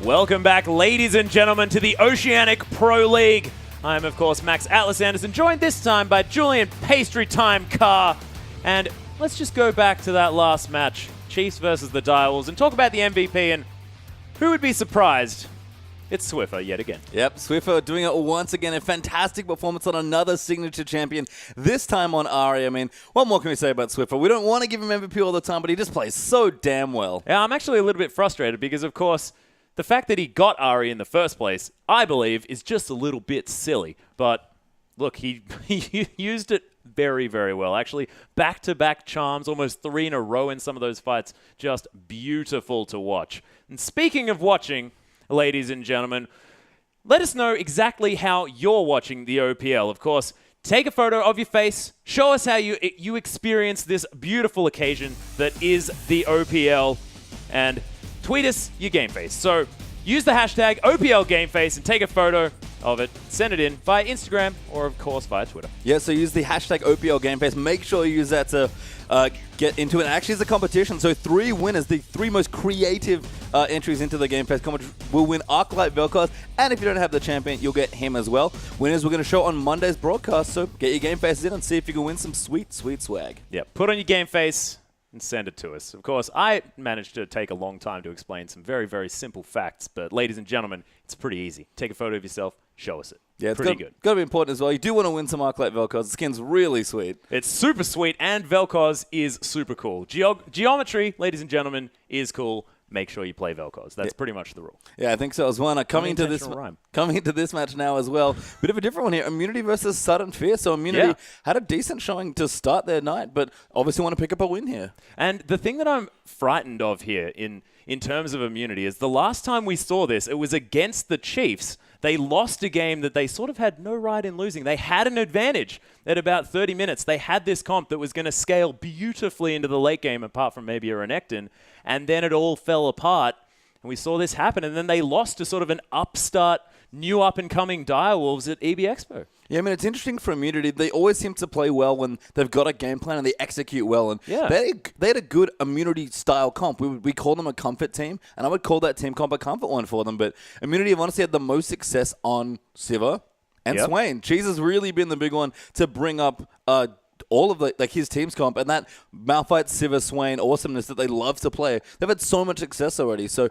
Welcome back, ladies and gentlemen, to the Oceanic Pro League. I'm, of course, Max Atlas Anderson, joined this time by Julian Pastry Time Carr. And let's just go back to that last match, Chiefs versus the Direwolves, and talk about the MVP. And who would be surprised? It's Swiffer yet again. Yep, Swiffer doing it once again. A fantastic performance on another signature champion, this time on Ari. I mean, what more can we say about Swiffer? We don't want to give him MVP all the time, but he just plays so damn well. Yeah, I'm actually a little bit frustrated because, of course, the fact that he got Ari in the first place, I believe, is just a little bit silly. But look, he used it very, very well. Actually, back-to-back charms, almost 3 in a row in some of those fights. Just beautiful to watch. And speaking of watching, ladies and gentlemen, let us know exactly how you're watching the OPL. Of course, take a photo of your face. Show us how you experience this beautiful occasion that is the OPL. And tweet us your game face. So use the hashtag OPL game face and take a photo of it. Send it in via Instagram or, of course, via Twitter. Yeah, so use the hashtag OPL game face. Make sure you use that to get into it. Actually, it's a competition. So 3 winners, the 3 most creative entries into the game face competition will win Arclight Velcros. And if you don't have the champion, you'll get him as well. Winners we're going to show on Monday's broadcast. So get your game faces in and see if you can win some sweet, sweet swag. Yeah, put on your game face and send it to us. Of course, I managed to take a long time to explain some very, very simple facts, but ladies and gentlemen, it's pretty easy. Take a photo of yourself, show us it. Yeah, it's pretty good. Got to be important as well. You do want to win some Arclight Velcros. The skin's really sweet. It's super sweet, and Velcros is super cool. Geometry, ladies and gentlemen, is cool. Make sure you play Velcros. That's pretty much the rule. Yeah, I think so as well. Coming into this match now as well. Bit of a different one here. Immunity versus Sudden Fear. So Immunity had a decent showing to start their night, but obviously want to pick up a win here. And the thing that I'm frightened of here in terms of Immunity is the last time we saw this, it was against the Chiefs. They lost a game that they sort of had no right in losing. They had an advantage at about 30 minutes. They had this comp that was going to scale beautifully into the late game, apart from maybe a Renekton, and then it all fell apart. And we saw this happen, and then they lost to sort of an upstart, new up-and-coming Direwolves at EB Expo. Yeah, I mean, it's interesting for Immunity. They always seem to play well when they've got a game plan and they execute well. And they had a good Immunity-style comp. We call them a comfort team, and I would call that team comp a comfort one for them. But Immunity have honestly had the most success on Sivir and Swain. Cheese has really been the big one to bring up all of his team's comp, and that Malphite, Sivir, Swain awesomeness that they love to play. They've had so much success already. So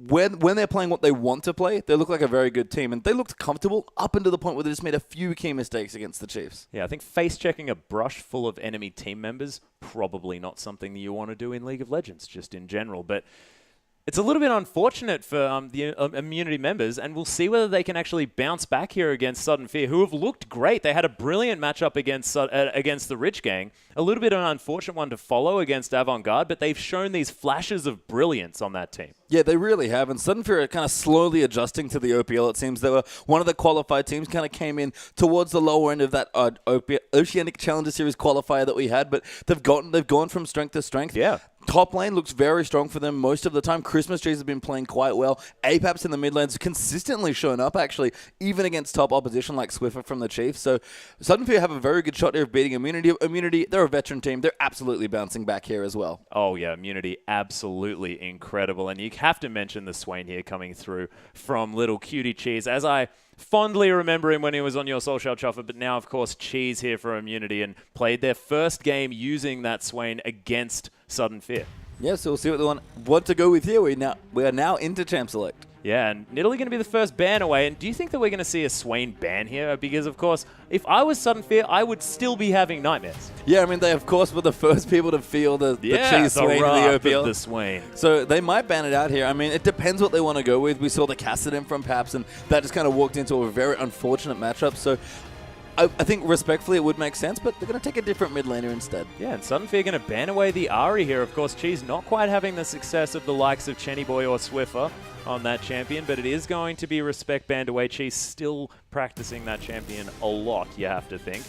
when they're playing what they want to play, they look like a very good team. And they looked comfortable up until the point where they just made a few key mistakes against the Chiefs. Yeah, I think face-checking a brush full of enemy team members, probably not something that you want to do in League of Legends, just in general. But it's a little bit unfortunate for the Immunity members, and we'll see whether they can actually bounce back here against Sudden Fear, who have looked great. They had a brilliant matchup against the Rich Gang. A little bit of an unfortunate one to follow against Avant-Garde, but they've shown these flashes of brilliance on that team. Yeah, they really have. And Sudden Fear are kind of slowly adjusting to the OPL, it seems. They were one of the qualified teams, kind of came in towards the lower end of that Oceanic Challenger Series qualifier that we had, but they've gone from strength to strength. Yeah. Top lane looks very strong for them most of the time. Christmas Trees have been playing quite well. Apex in the mid lanes consistently shown up, actually, even against top opposition like Swiffer from the Chiefs. So Sudden Fear have a very good shot here of beating Immunity. Immunity, they're a veteran team. They're absolutely bouncing back here as well. Oh, yeah, Immunity, absolutely incredible. And you have to mention the Swain here coming through from Little Cutie Cheese, as I fondly remember him when he was on your Soul Shell Chuffer, but now, of course, Cheese here for Immunity, and played their first game using that Swain against Sudden Fear. Yeah, so we'll see what they want to go with here. We are now into Champ Select. Yeah, and Italy going to be the first ban away. And do you think that we're going to see a Swain ban here? Because, of course, if I was Sudden Fear, I would still be having nightmares. Yeah, I mean, they, of course, were the first people to feel the cheese Swain in the OPL. The Swain. So they might ban it out here. I mean, it depends what they want to go with. We saw the Cassidin from Paps, and that just kind of walked into a very unfortunate matchup. So I think, respectfully, it would make sense, but they're going to take a different mid laner instead. Yeah, and Sudden Fear going to ban away the Ahri here. Of course, Cheese not quite having the success of the likes of Chenny Boy or Swiffer on that champion, but it is going to be respect banned away. Cheese still practicing that champion a lot, you have to think.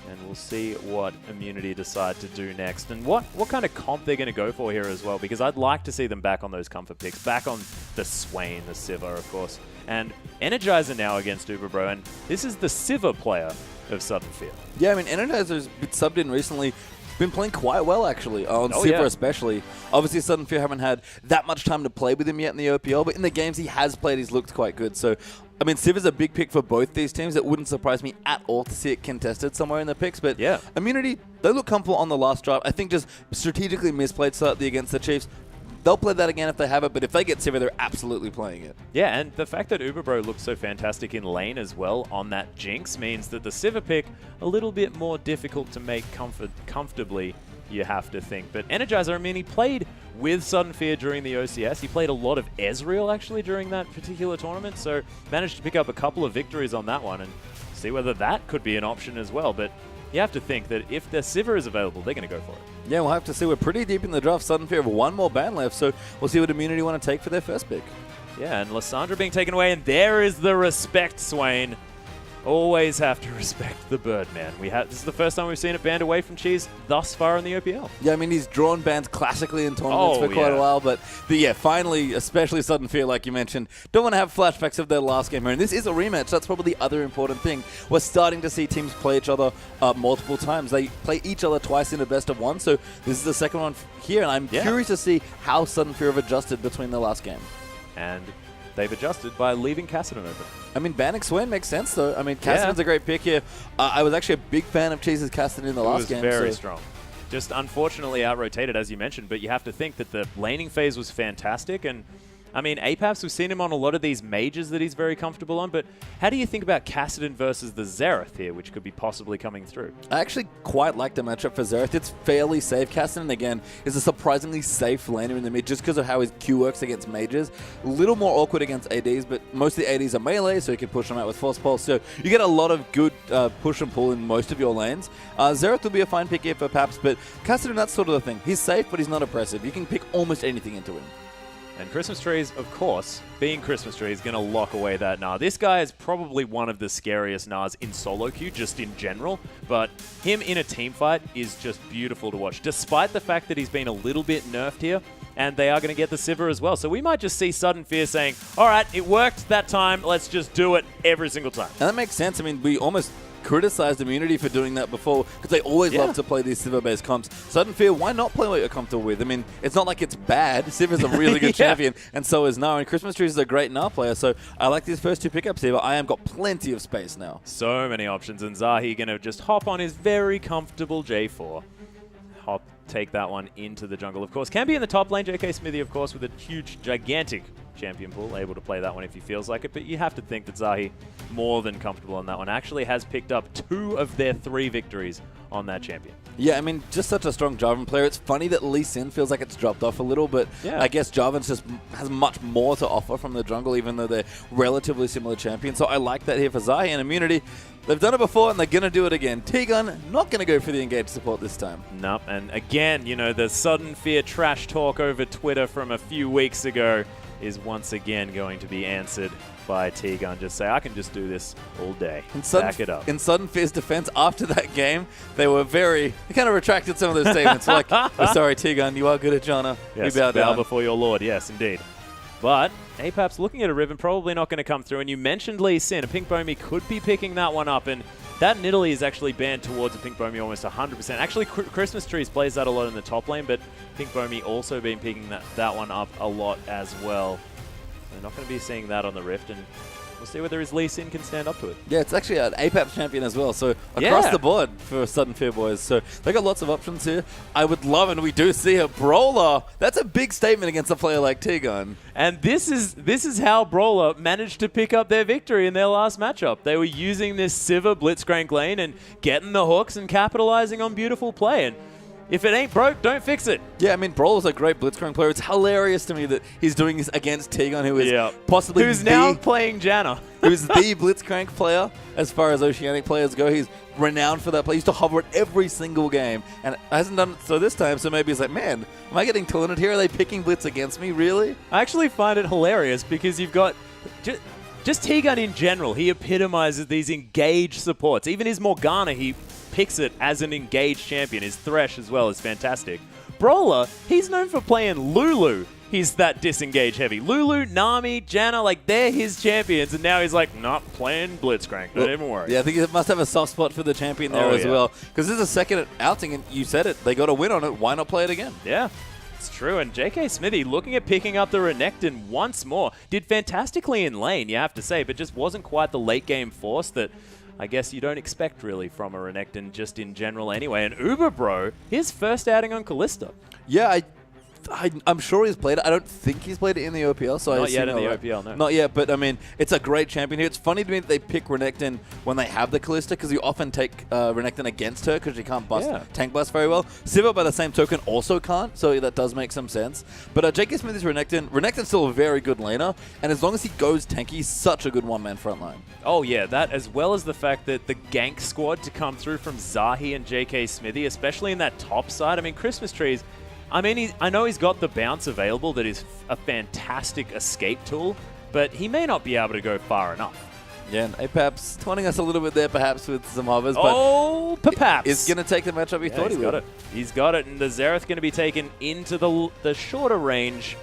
And we'll see what Immunity decide to do next, and what kind of comp they're going to go for here as well, because I'd like to see them back on those comfort picks, back on the Swain, the Sivir, of course. And Energizer now against Uberbro, and this is the Sivir player of Sudden Fear. Yeah, I mean, Energizer's been subbed in recently. Been playing quite well, actually, on Sivir especially. Obviously, Sudden Fear haven't had that much time to play with him yet in the OPL, but in the games he has played, he's looked quite good. So, I mean, Civ is a big pick for both these teams. It wouldn't surprise me at all to see it contested somewhere in the picks. But yeah, Immunity, they look comfortable on the last drive. I think just strategically misplayed slightly against the Chiefs. They'll play that again if they have it, but if they get Civ, they're absolutely playing it. Yeah, and the fact that Uberbro looks so fantastic in lane as well on that Jinx means that the Civ pick a little bit more difficult to make comfortably, you have to think. But Energizer, I mean, he played with Sudden Fear during the OCS. He played a lot of Ezreal, actually, during that particular tournament, so managed to pick up a couple of victories on that one and see whether that could be an option as well. But you have to think that if the Sivir is available, they're going to go for it. Yeah, we'll have to see. We're pretty deep in the draft. Sudden Fear have one more ban left, so we'll see what Immunity want to take for their first pick. Yeah, and Lysandra being taken away, and there is the respect, Swain. Always have to respect the Birdman. This is the first time we've seen it banned away from Cheese thus far in the OPL. Yeah, I mean, he's drawn bans classically in tournaments for quite a while, but yeah, finally, especially Sudden Fear, like you mentioned, don't want to have flashbacks of their last game here. And this is a rematch. That's probably the other important thing. We're starting to see teams play each other multiple times. They play each other twice in a best of one, so this is the second one here, and I'm curious to see how Sudden Fear have adjusted between the last game. And they've adjusted by leaving Cassidy open. I mean, banning Swain makes sense, though. I mean, Cassidy's a great pick here. I was actually a big fan of Cheese's Cassidy in the last game. Very strong. Just unfortunately out-rotated, as you mentioned, but you have to think that the laning phase was fantastic, and I mean, Apaps, we've seen him on a lot of these mages that he's very comfortable on, but how do you think about Cassidy versus the Xerath here, which could be possibly coming through? I actually quite like the matchup for Xerath. It's fairly safe. Cassidy, again, is a surprisingly safe laner in the mid just because of how his Q works against mages. A little more awkward against ADs, but most of the ADs are melee, so you can push them out with Force Pulse. So you get a lot of good push and pull in most of your lanes. Xerath will be a fine pick here for Paps, but Cassidy, that's sort of the thing. He's safe, but he's not oppressive. You can pick almost anything into him. And Christmas Trees, of course, being Christmas Trees, going to lock away that Gnar. This guy is probably one of the scariest Gnars in solo queue, just in general, but him in a team fight is just beautiful to watch, despite the fact that he's been a little bit nerfed here, and they are going to get the Sivir as well. So we might just see Sudden Fear saying, all right, it worked that time, let's just do it every single time. And that makes sense. I mean, we almost criticized Immunity for doing that before because they always love to play these Sivir-based comps. Sudden Fear, why not play what you're comfortable with? I mean, it's not like it's bad. Sivir's a really good champion, and so is Gnar. And Christmas Trees is a great Gnar player, so I like these first two pickups here, but I am got plenty of space now. So many options, and Zahi going to just hop on his very comfortable J4. Take that one into the jungle, of course. Can be in the top lane, JK Smithy, of course, with a huge, gigantic champion pool, able to play that one if he feels like it, but you have to think that Zahi, more than comfortable on that one, actually has picked up 2 of their 3 victories on that champion. Yeah, I mean, just such a strong Jarvan player. It's funny that Lee Sin feels like it's dropped off a little, but I guess Jarvan's just has much more to offer from the jungle, even though they're relatively similar champions. So I like that here for Zahi and Immunity. They've done it before, and they're going to do it again. T-Gun not going to go for the engaged support this time. Nope, and again, you know, the Sudden Fear trash talk over Twitter from a few weeks ago is once again going to be answered by T-Gun. Just say, I can just do this all day. Back it up. In Sudden Fear's defense, after that game, they kind of retracted some of those statements. Like, oh, sorry, T-Gun, you are good at Janna. Yes, we bow down. Before your lord. Yes, indeed. But Apap's looking at a Riven, probably not going to come through. And you mentioned Lee Sin. A Pink Bomey could be picking that one up. And that in Italy is actually banned towards a Pink Bomey almost 100%. Actually, Christmas Trees plays that a lot in the top lane, but Pink Bomey also been picking that one up a lot as well. We're not going to be seeing that on the Rift, and we'll see whether his Lee Sin can stand up to it. Yeah, it's actually an APAP champion as well, so across the board for Sudden Fear boys. So they got lots of options here. I would love, and we do see a Brawler. That's a big statement against a player like T-Gun. And this is how Brawler managed to pick up their victory in their last matchup. They were using this Sivir Blitzcrank lane and getting the hooks and capitalizing on beautiful play. And if it ain't broke, don't fix it. Yeah, I mean, Brawler's a great Blitzcrank player. It's hilarious to me that he's doing this against T-Gun, who is possibly who's now playing Janna. Who's the Blitzcrank player as far as Oceanic players go. He's renowned for that play. He used to hover it every single game, and hasn't done it so this time, so maybe he's like, man, am I getting talented here? Are they picking Blitz against me, really? I actually find it hilarious because you've got just T-Gun in general. He epitomizes these engaged supports. Even his Morgana, he picks it as an engaged champion. His Thresh as well is fantastic. Brawler, he's known for playing Lulu. He's that disengage heavy. Lulu, Nami, Janna, like they're his champions, and now he's like, not playing Blitzcrank. Don't even worry. Yeah, I think he must have a soft spot for the champion there as well. Because this is a second outing, and you said it. They got a win on it. Why not play it again? Yeah. It's true, and J.K. Smithy looking at picking up the Renekton once more. Did fantastically in lane, you have to say, but just wasn't quite the late game force that I guess you don't expect really from a Renekton just in general anyway. And Uber Bro, his first outing on Kalista. Yeah, I'm sure he's played it. I don't think he's played it in the OPL. So Not yet in the OPL, no. Not yet, but I mean, it's a great champion here. It's funny to me that they pick Renekton when they have the Kalista, because you often take Renekton against her because she can't tank bust very well. Sivir, by the same token, also can't, so that does make some sense. But J.K. Smith is Renekton's still a very good laner, and as long as he goes tanky, he's such a good one-man frontline. Oh yeah, that as well as the fact that the gank squad to come through from Zahi and J.K. Smithy, especially in that top side. I mean, Christmas Trees, I know he's got the bounce available that is a fantastic escape tool, but he may not be able to go far enough. Yeah, and Apaps taunting us a little bit there perhaps with some hovers, but Papaps is going to take the matchup he thought he would. He's got it, and the Xerath going to be taken into the shorter range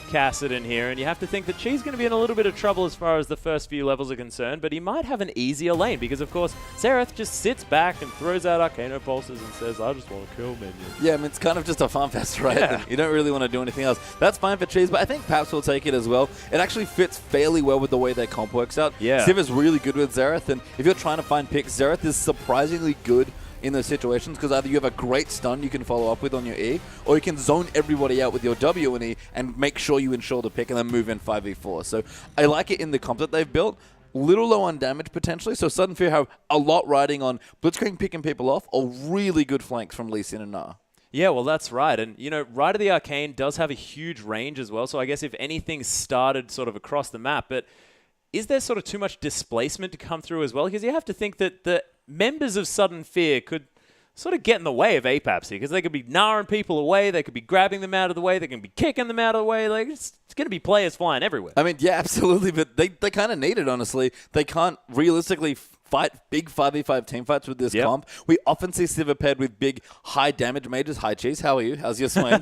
Kassadin here, and you have to think that Chi's going to be in a little bit of trouble as far as the first few levels are concerned, but he might have an easier lane because, of course, Xerath just sits back and throws out Arcano Pulses and says, I just want to kill minions. Yeah, I mean, it's kind of just a farm fest, right? Yeah. You don't really want to do anything else. That's fine for Cheese, but I think Paps will take it as well. It actually fits fairly well with the way their comp works out. Yeah. Civ is really good with Xerath, and if you're trying to find picks, Xerath is surprisingly good in those situations, because either you have a great stun you can follow up with on your E, or you can zone everybody out with your W and E and make sure you ensure the pick and then move in 5v4. So I like it in the comp that they've built. Little low on damage potentially, so Sudden Fear have a lot riding on Blitzcrank picking people off, or really good flanks from Lee Sin and Na. Yeah, well, that's right. And, you know, Ride of the Arcane does have a huge range as well, so I guess if anything started sort of across the map, but is there sort of too much displacement to come through as well? Because you have to think that the members of Sudden Fear could sort of get in the way of Apaps here, because they could be narrowing people away, they could be grabbing them out of the way, they can be kicking them out of the way. Like, it's going to be players flying everywhere. I mean, yeah, absolutely, but they kind of need it, honestly. They can't realistically fight big 5v5 team fights with this comp. We often see Sivir paired with big high damage mages. Hi, Cheese. How are you? How's your Swain?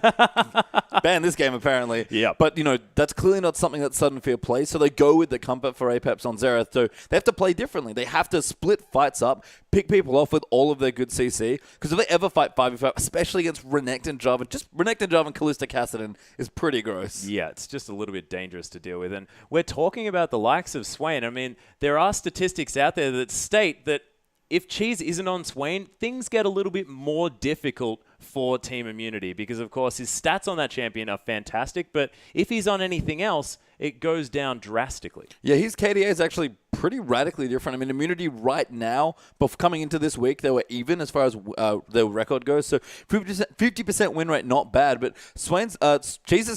Banned this game, apparently. Yeah. But, you know, that's clearly not something that Sudden Fear plays, so they go with the comfort for Apex on Xerath. So they have to play differently. They have to split fights up, pick people off with all of their good CC, because if they ever fight 5v5, especially against Renekton Jarvan, just Renekton Jarvan Kalista Kassadin is pretty gross. Yeah, it's just a little bit dangerous to deal with. And we're talking about the likes of Swain. I mean, there are statistics out there that state that if Cheese isn't on Swain, things get a little bit more difficult for Team Immunity because, of course, his stats on that champion are fantastic, but if he's on anything else, it goes down drastically. Yeah, his KDA is actually pretty radically different. I mean, Immunity right now, but coming into this week, they were even as far as their record goes. So 50% win rate, not bad, but Cheese's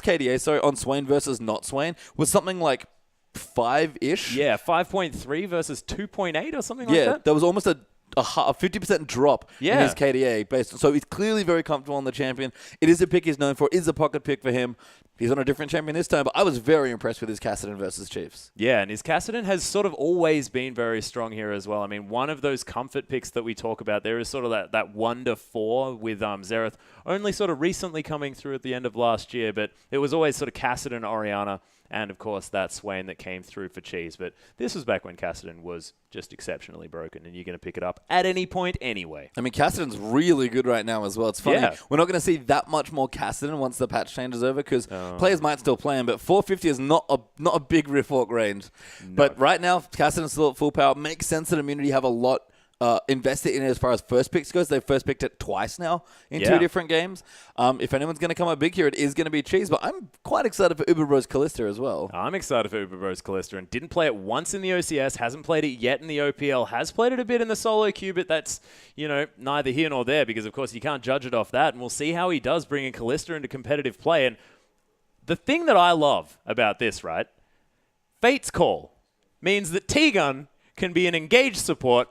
KDA, on Swain versus not Swain was something like 5-ish. Yeah, 5.3 versus 2.8 or something like that. Yeah, there was almost a 50% drop in his KDA. So he's clearly very comfortable on the champion. It is a pick he's known for. It is a pocket pick for him. He's on a different champion this time, but I was very impressed with his Kassadin versus Chiefs. Yeah, and his Kassadin has sort of always been very strong here as well. I mean, one of those comfort picks that we talk about, there is sort of that 1-4 with Xerath, only sort of recently coming through at the end of last year, but it was always sort of Kassadin, Orianna, and, of course, that Swain that came through for Cheese. But this was back when Kassadin was just exceptionally broken, and you're going to pick it up at any point anyway. I mean, Kassadin's really good right now as well. It's funny. Yeah. We're not going to see that much more Kassadin once the patch changes over, because players might still play him, but 450 is not a big Riftwalk range. No. But right now, Kassadin's still at full power. Makes sense that Immunity have a lot invested in it as far as first picks goes. They've first picked it twice now in 2 different games. If anyone's going to come up big here, it is going to be Cheese, but I'm quite excited for Uber Bros Kalista as well. I'm excited for Uber Bros Kalista, and didn't play it once in the OCS, hasn't played it yet in the OPL, has played it a bit in the solo queue, but that's, you know, neither here nor there, because of course you can't judge it off that, and we'll see how he does bring in Kalista into competitive play. And the thing that I love about this, right, Fate's Call means that T-Gun can be an engaged support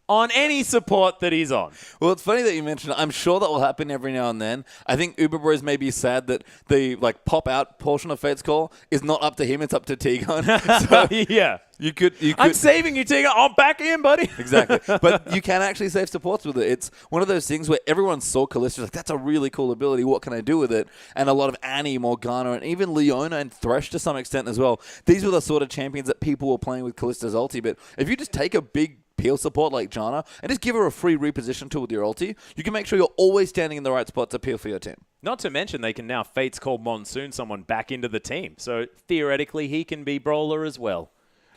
on any support that he's on. Well, it's funny that you mentioned it. I'm sure that will happen every now and then. I think Uber Bros may be sad that the pop-out portion of Fate's Call is not up to him, it's up to T-Gun. So yeah. You could. I'm saving you, T-Gun. I'm back in, buddy. Exactly. But you can actually save supports with it. It's one of those things where everyone saw Kalista, like, that's a really cool ability. What can I do with it? And a lot of Annie, Morgana, and even Leona and Thresh to some extent as well. These were the sort of champions that people were playing with Kalista's ulti. But if you just take a big peel support like Janna and just give her a free reposition tool with your ulti, you can make sure you're always standing in the right spot to peel for your team. Not to mention they can now Fates Call Monsoon someone back into the team. So theoretically he can be brawler as well.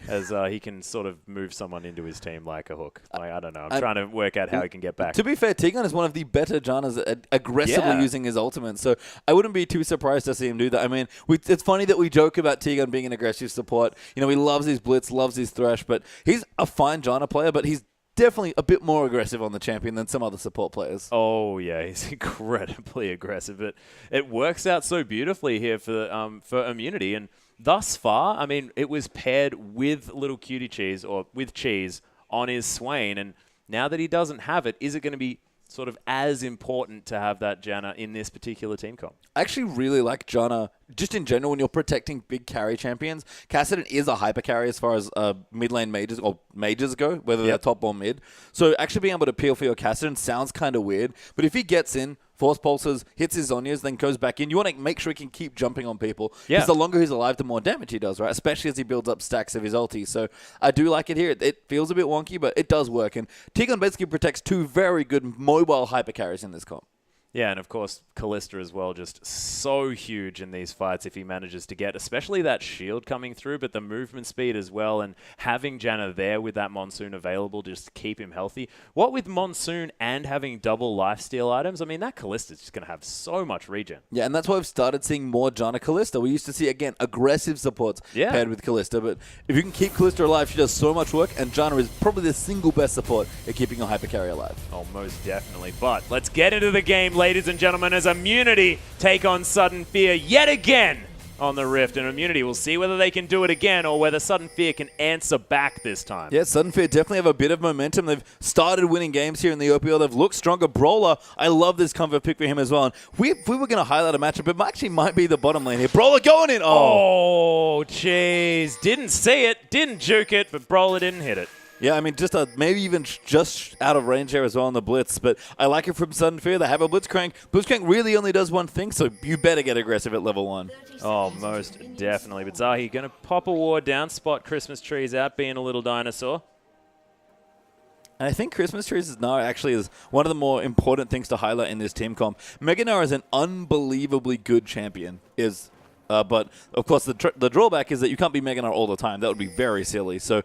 As he can sort of move someone into his team like a hook. Like, I don't know. I'm trying to work out how he can get back. To be fair, Tegon is one of the better Jannas at aggressively using his ultimate. So I wouldn't be too surprised to see him do that. I mean, it's funny that we joke about Tegon being an aggressive support. You know, he loves his blitz, loves his thrash, but he's a fine Janna player, but he's definitely a bit more aggressive on the champion than some other support players. Oh, yeah, he's incredibly aggressive. But it works out so beautifully here for Immunity. And thus far, I mean, it was paired with Little Cutie Cheese or with Cheese on his Swain. And now that he doesn't have it, is it going to be sort of as important to have that Janna in this particular team comp? I actually really like Janna just in general when you're protecting big carry champions. Kassadin is a hyper carry as far as mid lane mages or mages go, whether they're top or mid. So actually being able to peel for your Kassadin sounds kind of weird. But if he gets in, force pulses, hits his Zhonya's, then goes back in, you want to make sure he can keep jumping on people. Because the longer he's alive, the more damage he does, right? Especially as he builds up stacks of his ulti. So I do like it here. It feels a bit wonky, but it does work. And Tegon basically protects two very good mobile hyper carries in this comp. Yeah, and of course, Callista as well, just so huge in these fights if he manages to get, especially that shield coming through, but the movement speed as well, and having Janna there with that Monsoon available just to keep him healthy. What with Monsoon and having double lifesteal items, I mean, that Callista's just going to have so much regen. Yeah, and that's why we've started seeing more Janna Callista. We used to see, again, aggressive supports paired with Callista, but if you can keep Callista alive, she does so much work, and Janna is probably the single best support at keeping a hyper carry alive. Oh, most definitely. But let's get into the game, ladies and gentlemen, as Immunity take on Sudden Fear yet again on the Rift. And Immunity will see whether they can do it again or whether Sudden Fear can answer back this time. Yeah, Sudden Fear definitely have a bit of momentum. They've started winning games here in the OPL. They've looked stronger. Brawler, I love this comfort pick for him as well. And if we were going to highlight a matchup, it actually might be the bottom lane here. Brawler going in. Oh, jeez. Didn't see it, didn't juke it, but Brawler didn't hit it. Yeah, I mean, just maybe even just out of range there as well on the Blitz. But I like it from Sudden Fear. They have a Blitzcrank. Blitzcrank really only does one thing, so you better get aggressive at level 1. Oh, most definitely. But Zahi going to pop a ward down, spot Christmas trees out, being a little dinosaur. And I think Christmas trees now actually is one of the more important things to highlight in this team comp. Meganar is an unbelievably good champion. But, of course, the drawback is that you can't be Meganar all the time. That would be very silly. So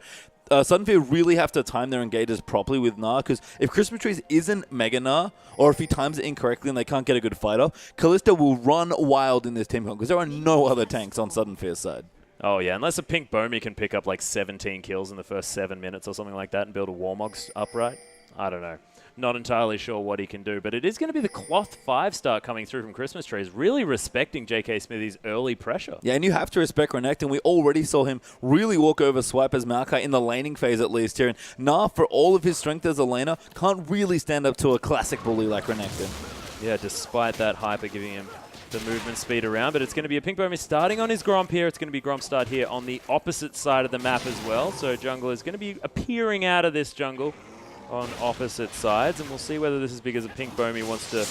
Sudden Fear really have to time their engages properly with Gnar, because if Christmas Trees isn't Mega Gnar, or if he times it incorrectly and they can't get a good fight off, Callista will run wild in this team comp, because there are no other tanks on Sudden Fear's side. Oh, yeah, unless a Pink Bomi can pick up like 17 kills in the first 7 minutes or something like that and build a Warmog upright. I don't know. Not entirely sure what he can do, but it is going to be the Cloth 5-star coming through from Christmas Trees, really respecting J.K. Smithy's early pressure. Yeah, and you have to respect Renekton. We already saw him really walk over Swipe as Maokai in the laning phase at least here. And Gnar, for all of his strength as a laner, can't really stand up to a classic bully like Renekton. Yeah, despite that hyper giving him the movement speed around, but it's going to be a Pink Bomi starting on his Gromp here. It's going to be Gromp start here on the opposite side of the map as well. So jungle is going to be appearing out of this jungle on opposite sides, and we'll see whether this is because a Pink Bomi wants to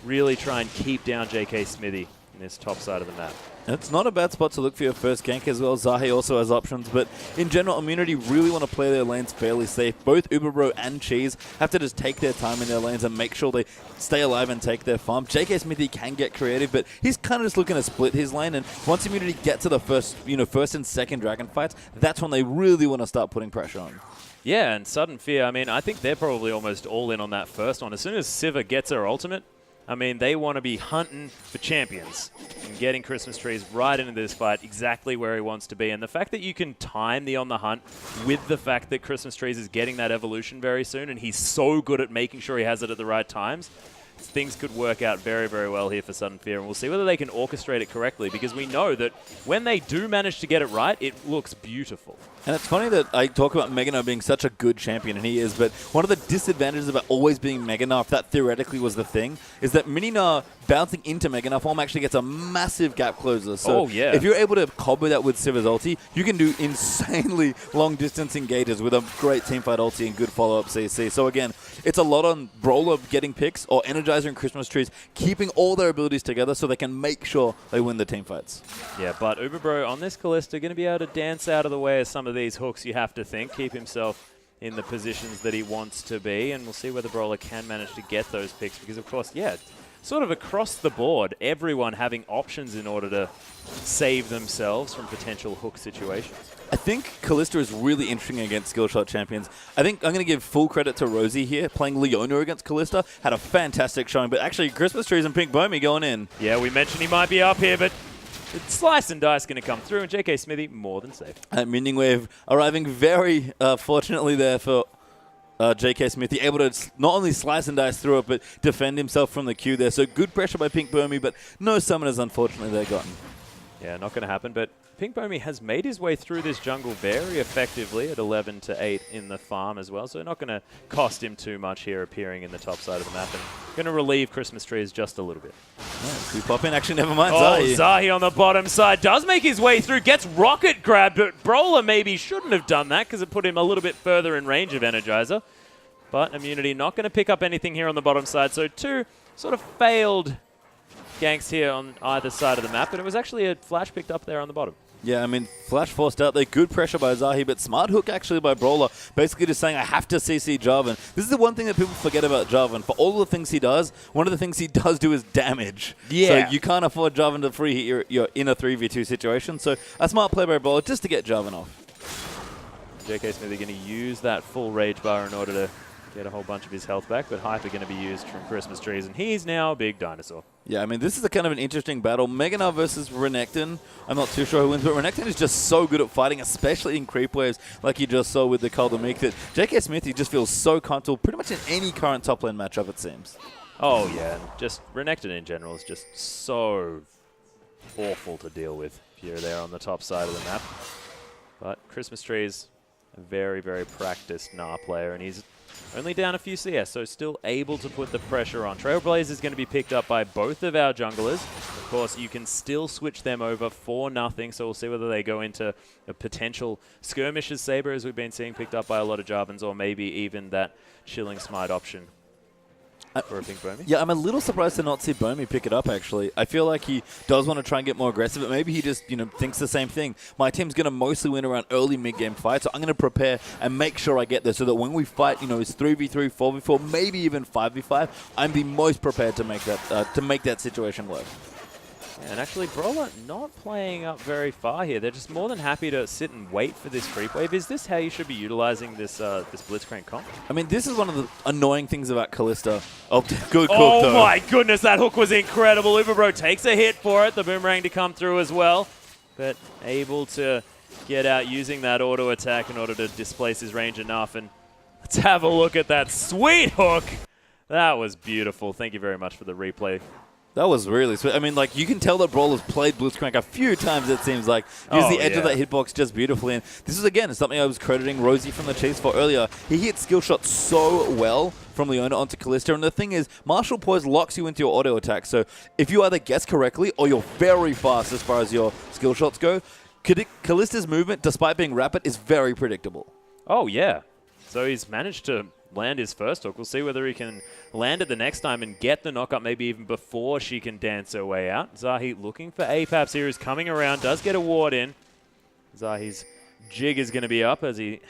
really try and keep down J.K. Smithy in this top side of the map. It's not a bad spot to look for your first gank as well. Zahi also has options, but in general, Immunity really want to play their lanes fairly safe. Both Uberbro and Cheese have to just take their time in their lanes and make sure they stay alive and take their farm. J.K. Smithy can get creative, but he's kind of just looking to split his lane, and once Immunity get to the first and second dragon fights, that's when they really want to start putting pressure on. Yeah, and Sudden Fear, I mean, I think they're probably almost all in on that first one. As soon as Sivir gets her ultimate, I mean, they want to be hunting for champions and getting Christmas Trees right into this fight exactly where he wants to be. And the fact that you can time the On the Hunt with the fact that Christmas Trees is getting that evolution very soon, and he's so good at making sure he has it at the right times, things could work out very, very well here for Sudden Fear. And we'll see whether they can orchestrate it correctly, because we know that when they do manage to get it right, it looks beautiful. And it's funny that I talk about Mega Gnar being such a good champion, and he is, but one of the disadvantages about always being Mega Gnar, if that theoretically was the thing, is that Mini Gnar bouncing into Mega Gnar form actually gets a massive gap closer. So if you're able to combo that with Sivir's ulti, you can do insanely long distance engages with a great teamfight ulti and good follow-up CC. So again, it's a lot on Brawler getting picks, or Energizer and Christmas Trees keeping all their abilities together so they can make sure they win the teamfights. Yeah, but Uberbro on this Callista going to be able to dance out of the way of some of these hooks, you have to think, keep himself in the positions that he wants to be, and we'll see whether Brawler can manage to get those picks, because of course, yeah, sort of across the board, everyone having options in order to save themselves from potential hook situations. I think Callista is really interesting against skill shot champions. I think I'm going to give full credit to Rosie here. Playing Leona against Callista had a fantastic showing, but actually Christmas Trees and Pink Bomey going in. Yeah, we mentioned he might be up here, but Slice and Dice going to come through, and JK Smithy more than safe. Mending Wave arriving very fortunately there for JK Smithy, able to not only slice and dice through it, but defend himself from the queue there. So good pressure by Pink Bomey, but no summoners unfortunately there gotten. Yeah, not going to happen, but Pink Bomey has made his way through this jungle very effectively at 11 to 8 in the farm as well, so not going to cost him too much here appearing in the top side of the map, and going to relieve Christmas Trees just a little bit. Yeah, we pop in. Actually, never mind. Zahi on the bottom side does make his way through, gets rocket grabbed, but Brawler maybe shouldn't have done that because it put him a little bit further in range of Energizer. But Immunity not going to pick up anything here on the bottom side, so two sort of failed ganks here on either side of the map, and it was actually a flash picked up there on the bottom. Yeah, I mean, flash forced out there. Good pressure by Zahi, but smart hook actually by Brawler. Basically just saying, I have to CC Jarvan. This is the one thing that people forget about Jarvan. For all the things he does, one of the things he does do is damage. Yeah. So you can't afford Jarvan to free hit your in a 3v2 situation. So a smart play by Brawler just to get Jarvan off. JK Smithy going to use that full rage bar in order to get a whole bunch of his health back, but Hyper going to be used from Christmas Trees, and he's now a big dinosaur. Yeah, I mean, this is a kind of an interesting battle. Meganar versus Renekton. I'm not too sure who wins, but Renekton is just so good at fighting, especially in creep waves, like you just saw with the Caldemeek, that JK Smithy just feels so comfortable pretty much in any current top lane matchup, it seems. Oh, yeah. And just Renekton in general is just so awful to deal with if you're there on the top side of the map. But Christmas Trees, a very, very practiced Gnar player, and he's only down a few CS, so still able to put the pressure on. Trailblaze is going to be picked up by both of our junglers. Of course, you can still switch them over for nothing, so we'll see whether they go into a potential Skirmisher's Saber, as we've been seeing picked up by a lot of Jarvans, or maybe even that Chilling Smite option for a Pink Bomey. Yeah, I'm a little surprised to not see Bomey pick it up, actually. I feel like he does want to try and get more aggressive, but maybe he just, thinks the same thing. My team's going to mostly win around early mid-game fights, so I'm going to prepare and make sure I get there so that when we fight, it's 3v3, 4v4, maybe even 5v5, I'm the most prepared to make that situation work. And actually, Brawler not playing up very far here. They're just more than happy to sit and wait for this creep wave. Is this how you should be utilizing this this Blitzcrank comp? I mean, this is one of the annoying things about Callista. Oh, good cook, oh though. My goodness, that hook was incredible. Uberbro takes a hit for it. The boomerang to come through as well. But able to get out using that auto attack in order to displace his range enough. And let's have a look at that sweet hook. That was beautiful. Thank you very much for the replay. That was really sweet. I mean, you can tell that Brawler's played Blitzcrank a few times, it seems like. Used the edge of that hitbox just beautifully. And this is, again, something I was crediting Rosie from the Chiefs for earlier. He hit skill shots so well from Leona onto Callista. And the thing is, Martial Poise locks you into your auto attack. So if you either guess correctly or you're very fast as far as your skill shots go, Callista's movement, despite being rapid, is very predictable. Oh, yeah. So he's managed to land his first hook. We'll see whether he can land it the next time and get the knockup maybe even before she can dance her way out. Zahi looking for Apaps here, is coming around, does get a ward in. Zahi's jig is going to be up as he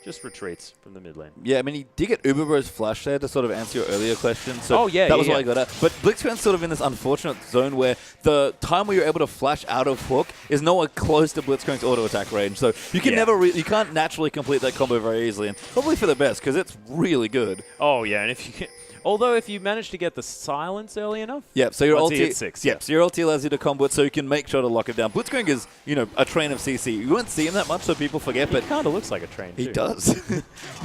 just retreats from the mid lane. Yeah, I mean, he did get Uberbro's flash there to sort of answer your earlier question. So that was why I got out. But Blitzcrank's sort of in this unfortunate zone where the time where you're able to flash out of hook is nowhere close to Blitzcrank's auto attack range. So you can you can't naturally complete that combo very easily, and probably for the best because it's really good. Oh yeah, and if you can. Although if you manage to get the silence early enough, so your ulti hit 6. So your ulti allows you to combo it, so you can make sure to lock it down. Blitzcrank is, a train of CC. You won't see him that much, so people forget. But he kind of looks like a train. He does.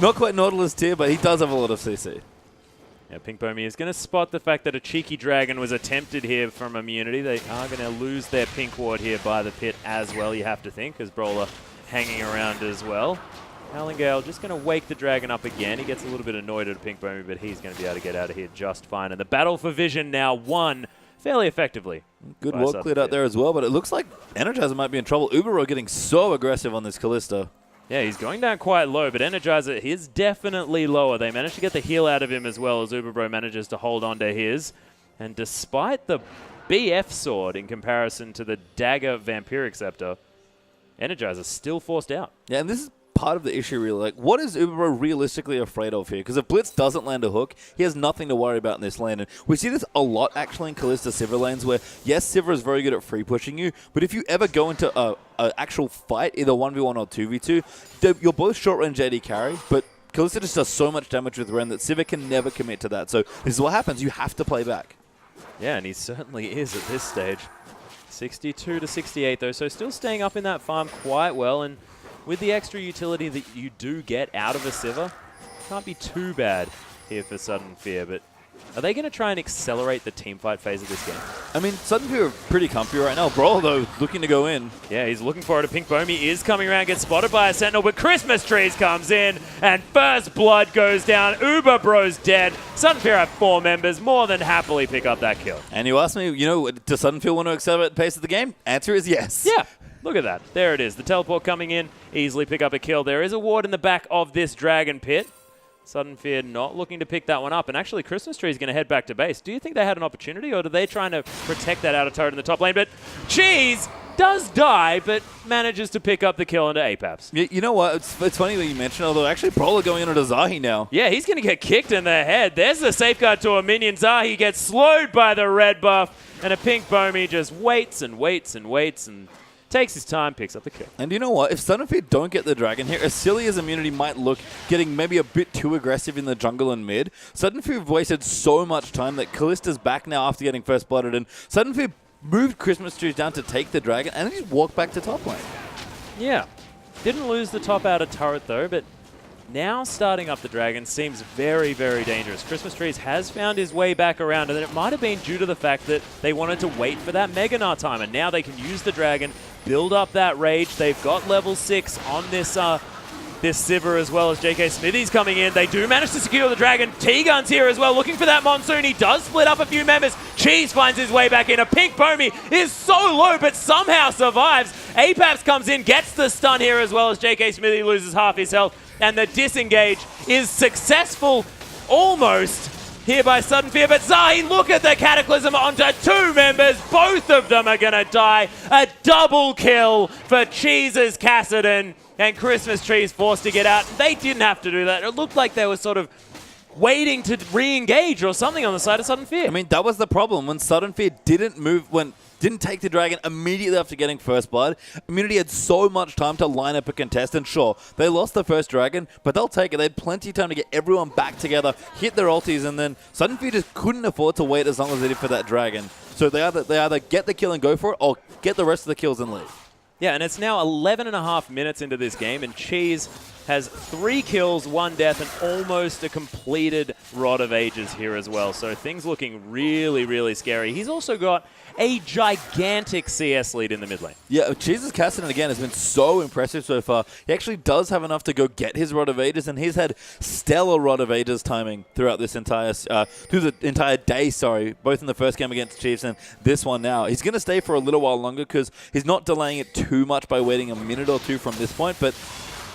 Not quite Nautilus tier, but he does have a lot of CC. Yeah, Pink Bomey is going to spot the fact that a cheeky dragon was attempted here from Immunity. They are going to lose their pink ward here by the pit as well. You have to think, as Brawler hanging around as well. Howlingale just going to wake the dragon up again. He gets a little bit annoyed at Pink Bomey, but he's going to be able to get out of here just fine. And the battle for vision now won fairly effectively. Good wall cleared out there as well, but it looks like Energizer might be in trouble. Ubero getting so aggressive on this Callista. Yeah, he's going down quite low, but Energizer is definitely lower. They managed to get the heal out of him as well as Uberbro manages to hold on to his. And despite the BF sword in comparison to the Dagger Vampiric Scepter, Energizer still forced out. Yeah, and this is part of the issue, really. Like, what is Uberbro realistically afraid of here? Because if Blitz doesn't land a hook, he has nothing to worry about in this lane. And we see this a lot, actually, in Kalista Sivir lanes, where, yes, Sivir is very good at free pushing you, but if you ever go into an actual fight, either 1v1 or 2v2, you're both short-range AD carry, but Kalista just does so much damage with Ren that Sivir can never commit to that. So this is what happens. You have to play back. Yeah, and he certainly is at this stage. 62 to 68, though, so still staying up in that farm quite well. And with the extra utility that you do get out of a Sivir, can't be too bad here for Sudden Fear. But are they going to try and accelerate the teamfight phase of this game? I mean, Sudden Fear are pretty comfy right now. Brawl, though, looking to go in. Yeah, he's looking for it. A Pink Bomi is coming around, gets spotted by a Sentinel, but Christmas Trees comes in, and first blood goes down. Uber Bro's dead. Sudden Fear have 4 members, more than happily pick up that kill. And you ask me, does Sudden Fear want to accelerate the pace of the game? Answer is yes. Yeah. Look at that. There it is. The teleport coming in. Easily pick up a kill. There is a ward in the back of this Dragon Pit. Sudden Fear not looking to pick that one up. And actually, Christmas Tree is going to head back to base. Do you think they had an opportunity, or are they trying to protect that outer turret in the top lane? But Cheese does die, but manages to pick up the kill into Apex. You know what? It's funny that you mentioned, although actually Brawler going into Zahi now. Yeah, he's going to get kicked in the head. There's the safeguard to a minion. Zahi gets slowed by the red buff, and a Pink Bomi just waits and waits and waits and takes his time, picks up the kill. And you know what? If Sudden Fear don't get the dragon here, as silly as immunity might look, getting maybe a bit too aggressive in the jungle and mid, Sudden Fear have wasted so much time that Kallista's back now after getting first blooded, and Sudden Fear moved Christmas Trees down to take the dragon, and then just walked back to top lane. Yeah. Didn't lose the top outer turret though, but now starting up the dragon seems very, very dangerous. Christmas Trees has found his way back around, and it might have been due to the fact that they wanted to wait for that Mega Gnar time, and now they can use the dragon, build up that rage. They've got level 6 on this Sivir as well as JK Smithy's coming in. They do manage to secure the dragon. T-Gun's here as well, looking for that Monsoon. He does split up a few members. Cheese finds his way back in. A Pink Bomi is so low, but somehow survives. Apaps comes in, gets the stun here as well as JK Smithy loses half his health. And the disengage is successful almost here by Sudden Fear. But Zahi, look at the Cataclysm onto 2 members. Both of them are going to die. A double kill for Cheese's Cassidon. And Christmas Trees forced to get out. They didn't have to do that. It looked like they were sort of waiting to re-engage or something on the side of Sudden Fear. I mean, that was the problem. When Sudden Fear didn't take the dragon immediately after getting first blood, Immunity had so much time to line up a contest, and sure, they lost the first dragon, but they'll take it. They had plenty of time to get everyone back together, hit their ultis, and then Sudden Fear just couldn't afford to wait as long as they did for that dragon. So they either get the kill and go for it, or get the rest of the kills and leave. Yeah, and it's now 11.5 minutes into this game, and Cheese has 3 kills, 1 death, and almost a completed Rod of Ages here as well. So things looking really, really scary. He's also got a gigantic CS lead in the mid lane. Yeah, Cheese's Cassidon, again, has been so impressive so far. He actually does have enough to go get his Rod of Ages, and he's had stellar Rod of Ages timing throughout this entire day, both in the first game against Chiefs and this one now. He's going to stay for a little while longer because he's not delaying it too much by waiting a minute or two from this point, but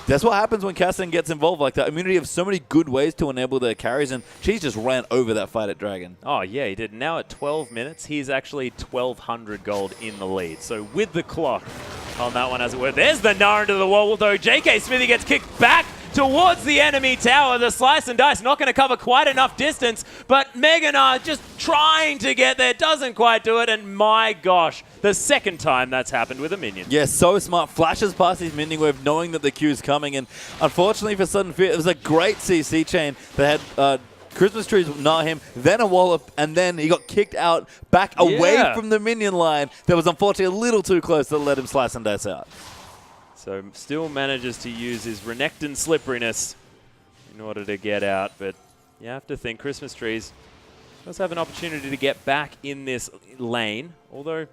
that's what happens when Cassidon gets involved like that. Immunity have so many good ways to enable their carries, and Cheese just ran over that fight at Dragon. Oh, yeah, he did. Now at 12 minutes, he's actually 1,200 gold in the lead. So with the clock on that one, as it were. There's the Gnar into the wall, though. JK Smithy gets kicked back towards the enemy tower. The slice and dice not going to cover quite enough distance, but Mega Gnar just trying to get there, doesn't quite do it, and my gosh, the second time that's happened with a minion. Yeah, so smart. Flashes past his minion wave knowing that the Q's coming, and unfortunately for Sudden Fear, it was a great CC chain that had Christmas Trees gnaw him, then a wallop, and then he got kicked out back away from the minion line. That was unfortunately a little too close to let him slice and dice out. So still manages to use his Renekton slipperiness in order to get out, but you have to think Christmas Trees does have an opportunity to get back in this lane, although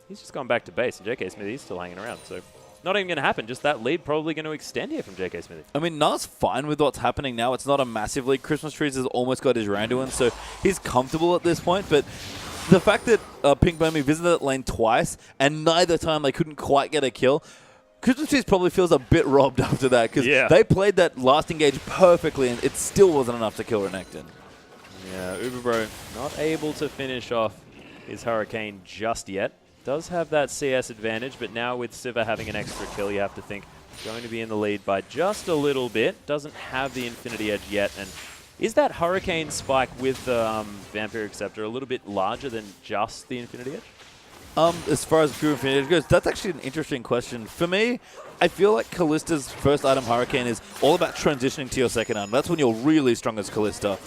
he's just gone back to base, and JK Smithy's still hanging around, so not even going to happen. Just that lead probably going to extend here from JK Smithy. I mean, Nar's fine with what's happening now. It's not a massive lead. Christmas Trees has almost got his Randuin, so he's comfortable at this point, but the fact that Pink Bomi visited that lane twice, and neither time they couldn't quite get a kill, Christmas Trees probably feels a bit robbed after that, because they played that last engage perfectly, and it still wasn't enough to kill Renekton. Yeah, Uberbro not able to finish off his Hurricane just yet. Does have that CS advantage, but now with Sivir having an extra kill, you have to think going to be in the lead by just a little bit. Doesn't have the Infinity Edge yet. And is that Hurricane Spike with the Vampiric Scepter a little bit larger than just the Infinity Edge? As far as pure Infinity Edge goes, that's actually an interesting question. For me, I feel like Callista's first item, Hurricane, is all about transitioning to your second item. That's when you're really strong as Callista.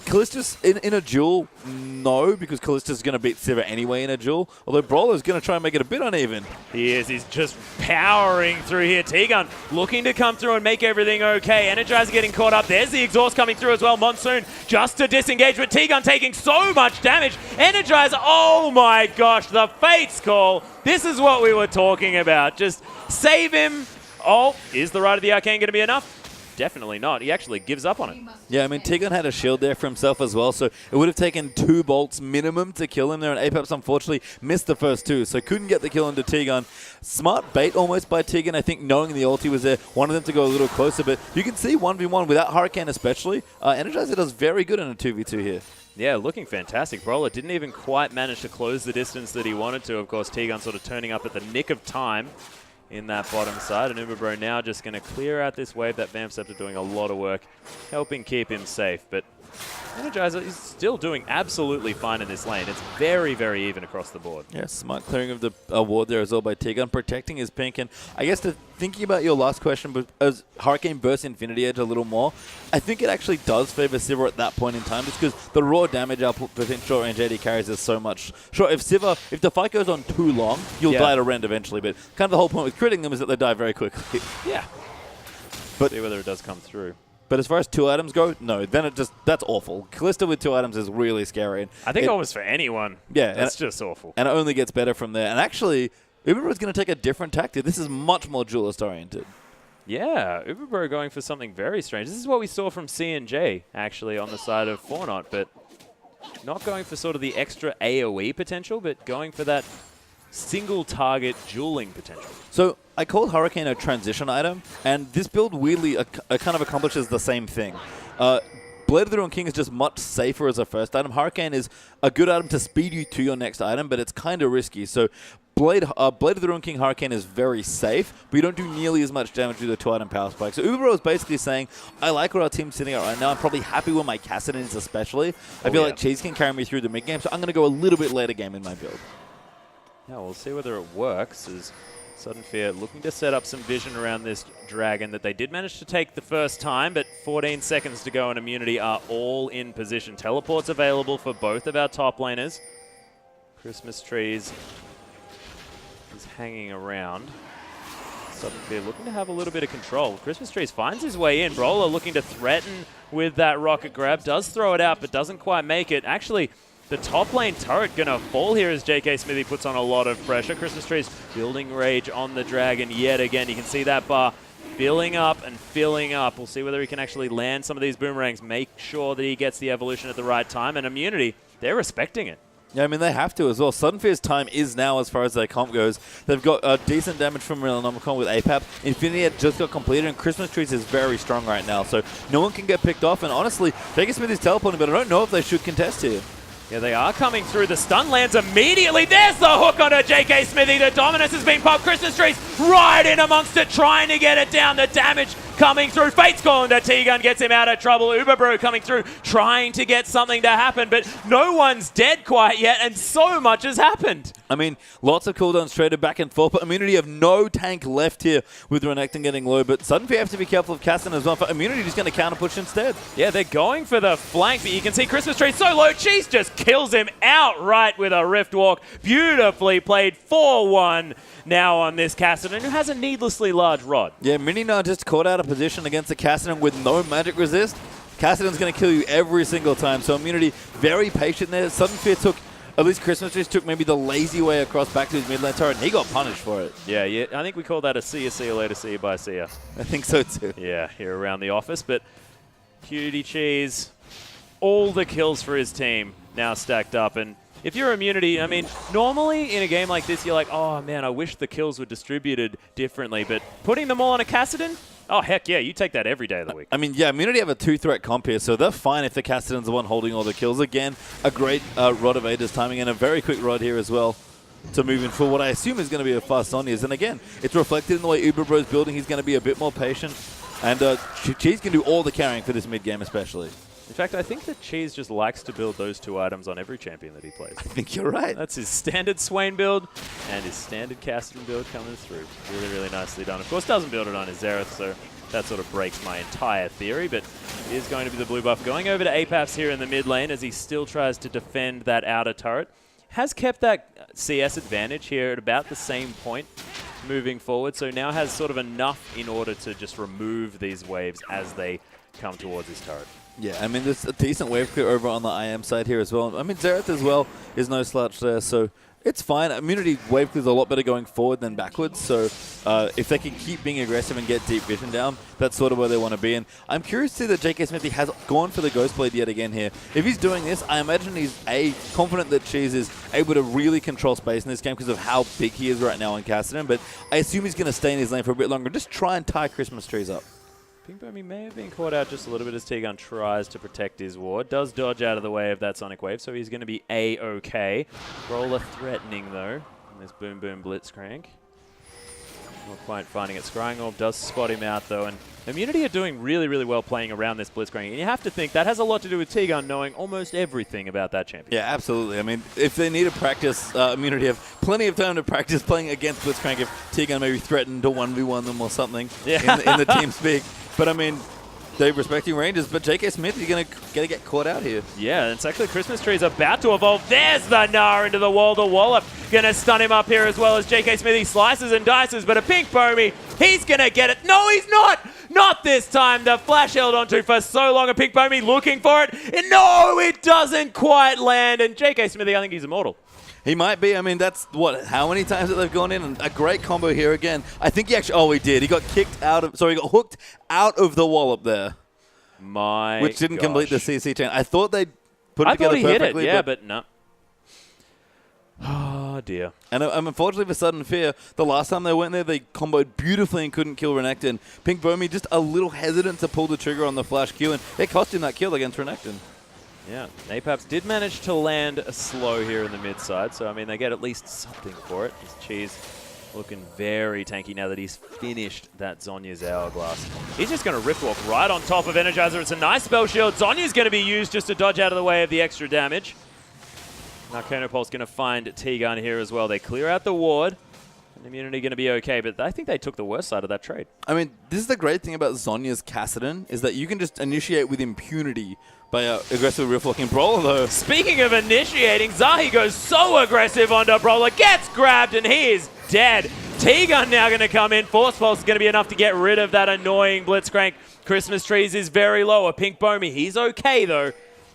Callista's in a duel, no, because Callista's going to beat Sivir anyway in a duel. Although Brawler's going to try and make it a bit uneven. He is. He's just powering through here. T-Gun looking to come through and make everything okay. Energizer getting caught up. There's the exhaust coming through as well. Monsoon just to disengage, but T-Gun taking so much damage. Energizer, oh my gosh, the Fates call. This is what we were talking about. Just save him. Oh, is the Rite of the Arcane going to be enough? Definitely not. He actually gives up on it. Yeah, I mean, T-Gun had a shield there for himself as well, so it would have taken 2 bolts minimum to kill him there, and Apex unfortunately missed the first 2, so couldn't get the kill into T-Gun. Smart bait almost by T-Gun, I think, knowing the ulti was there, wanted them to go a little closer, but you can see 1v1 without Hurricane especially. Energizer does very good in a 2v2 here. Yeah, looking fantastic. Brawler didn't even quite manage to close the distance that he wanted to. Of course, T-Gun sort of turning up at the nick of time in that bottom side, and Uberbro now just going to clear out this wave. That Vamp Scepter doing a lot of work, helping keep him safe, but Energizer is still doing absolutely fine in this lane. It's very, very even across the board. Yeah, smart clearing of the ward there as well by T-Gun, protecting his pink. And I guess thinking about your last question, but as Hurricane bursts Infinity Edge a little more, I think it actually does favor Sivir at that point in time, just because the raw damage output between short range AD carries is so much. Sure, if the fight goes on too long, you'll die to Rend eventually, but kind of the whole point with critting them is that they die very quickly. Yeah. But see whether it does come through. But as far as 2 items go, no. Then that's awful. Callista with 2 items is really scary. And I think almost for anyone. Yeah. That's just awful. And it only gets better from there. And actually, Uberbro is going to take a different tactic. This is much more duelist oriented. Yeah, Uberbro going for something very strange. This is what we saw from C&J, actually, on the side of Fornot, but not going for sort of the extra AoE potential, but going for that single target dueling potential. So I called Hurricane a transition item, and this build weirdly kind of accomplishes the same thing. Blade of the Ruined King is just much safer as a first item. Hurricane is a good item to speed you to your next item, but it's kind of risky. So Blade of the Ruined King Hurricane is very safe, but you don't do nearly as much damage with the 2-item power spike. So Uberbro is basically saying, I like where our team's sitting at right now. I'm probably happy with my Cassidans especially. I feel like Cheese can carry me through the mid-game, so I'm going to go a little bit later game in my build. Yeah, we'll see whether it works, as Sudden Fear looking to set up some vision around this dragon that they did manage to take the first time, but 14 seconds to go and Immunity are all in position. Teleports available for both of our top laners. Christmas Trees is hanging around. Sudden Fear looking to have a little bit of control. Christmas Trees finds his way in. Brawler looking to threaten with that rocket grab. Does throw it out, but doesn't quite make it. Actually, the top lane turret going to fall here as JK Smithy puts on a lot of pressure. Christmas Trees building rage on the dragon yet again. You can see that bar filling up and filling up. We'll see whether he can actually land some of these boomerangs, make sure that he gets the evolution at the right time. And Immunity, they're respecting it. Yeah, I mean, they have to as well. Sudden Fear's time is now as far as their comp goes. They've got decent damage from Realnomicon with APAP. Infinity had just got completed, and Christmas Trees is very strong right now. So no one can get picked off. And honestly, JK Smithy is teleporting, but I don't know if they should contest here. Yeah, they are coming through. The stun lands immediately. There's the hook onto JK Smithy. The dominance has been popped. Christmas Trees right in amongst it, trying to get it down. The damage coming through. Fate's call into T-Gun gets him out of trouble. Uberbro coming through, trying to get something to happen, but no one's dead quite yet, and so much has happened. I mean, lots of cooldowns traded back and forth, but Immunity have no tank left here with Renekton getting low, but Sudden Fear have to be careful of Castan as well. For Immunity, just going to counter push instead. Yeah, they're going for the flank, but you can see Christmas Tree so low. Cheese just kills him outright with a Rift Walk. Beautifully played 4-1 now on this Castan, who has a needlessly large rod. Yeah, Mini now just caught out of position against the Castan with no magic resist. Castan's going to kill you every single time, so Immunity very patient there. Sudden Fear took, at least Christmas Trees took maybe the lazy way across back to his mid lane turret, and he got punished for it. Yeah, I think we call that a see you later, see you, bye, see ya. I think so too. Yeah, here around the office, but Cutie Cheese, all the kills for his team now stacked up, and if you're Immunity, I mean, normally in a game like this, you're like, oh man, I wish the kills were distributed differently, but putting them all on a Cassidon, oh heck yeah, you take that every day of the week. I mean, yeah, Immunity have a 2-threat comp here, so they're fine if the Cassidon's the one holding all the kills. Again, a great Rod of Aegis timing and a very quick Rod here as well. to moving for what I assume is going to be a fast Sonya's. And again, it's reflected in the way Uber Bro's building. He's going to be a bit more patient. And Cheese can do all the carrying for this mid-game especially. In fact, I think that Cheese just likes to build those two items on every champion that he plays. I think you're right. That's his standard Swain build and his standard Cassidy build coming through. Really, really nicely done. Of course, doesn't build it on his Xerath, so that sort of breaks my entire theory, but it is going to be the blue buff going over to Apaps here in the mid lane as he still tries to defend that outer turret. Has kept that CS advantage here at about the same point moving forward, so now has sort of enough in order to just remove these waves as they come towards his turret. Yeah, I mean, there's a decent wave clear over on the IM side here as well. I mean, Xerath as well is no slouch there, so it's fine. Immunity wave clear is a lot better going forward than backwards, so if they can keep being aggressive and get deep vision down, that's sort of where they want to be. And I'm curious to see that JK Smithy has gone for the Ghost Blade yet again here. If he's doing this, I imagine he's, confident that Cheese is able to really control space in this game because of how big he is right now on Cassidy, but I assume he's going to stay in his lane for a bit longer. Just try and tie Christmas trees up. Pink Bomby may have been caught out just a little bit as T-Gun tries to protect his ward. Does dodge out of the way of that Sonic Wave, so he's going to be A-OK. Brawler threatening, though, in this Boom Boom Blitzcrank. Not quite finding it. Scrying Orb does spot him out, though, and Immunity are doing really, really well playing around this Blitzcrank. And you have to think that has a lot to do with T-Gun knowing almost everything about that champion. Yeah, absolutely. I mean, if they need to practice, Immunity have plenty of time to practice playing against Blitzcrank if T-Gun maybe threatened to 1v1 them or something in the team speak. But I mean, they're respecting ranges, but JK Smith is going to get caught out here. Yeah, and it's actually Christmas Tree is about to evolve. There's the Gnar into the wall. The wallop going to stun him up here as well as JK Smithy slices and dices, but a Pink Bomby, he's going to get it. No, he's not! Not this time. The flash held onto for so long. A Pink Bomby looking for it. And no, it doesn't quite land. And JK Smithy, I think he's immortal. He might be. I mean, that's, how many times that they've gone in? And a great combo here again. I think he actually, he did. He got kicked out of, he got hooked out of the wall up there. Which didn't complete the CC chain. I thought they'd put it together perfectly. I thought he hit it, yeah, but no. Oh, dear. And unfortunately for Sudden Fear, the last time they went there, they comboed beautifully and couldn't kill Renekton. Pink Bomby just a little hesitant to pull the trigger on the flash Q, and it cost him that kill against Renekton. Yeah, Apaps did manage to land a slow here in the mid side, so I mean they get at least something for it. His Cheese looking very tanky now that he's finished that Zhonya's Hourglass. He's just going to Rift Walk right on top of Energizer. It's a nice spell shield. Zhonya's going to be used just to dodge out of the way of the extra damage. Narconopol's going to find T-Gun here as well. They clear out the ward. And Immunity going to be okay, but I think they took the worst side of that trade. I mean, this is the great thing about Zhonya's Kassadin, is that you can just initiate with impunity by aggressively rift-locking Brawler, though. Speaking of initiating, Zahi goes so aggressive onto Brawler, gets grabbed, and he is dead. T-Gun now going to come in. Force Pulse is going to be enough to get rid of that annoying Blitzcrank. Christmas Trees is very low. A Pink Bomby, he's okay, though.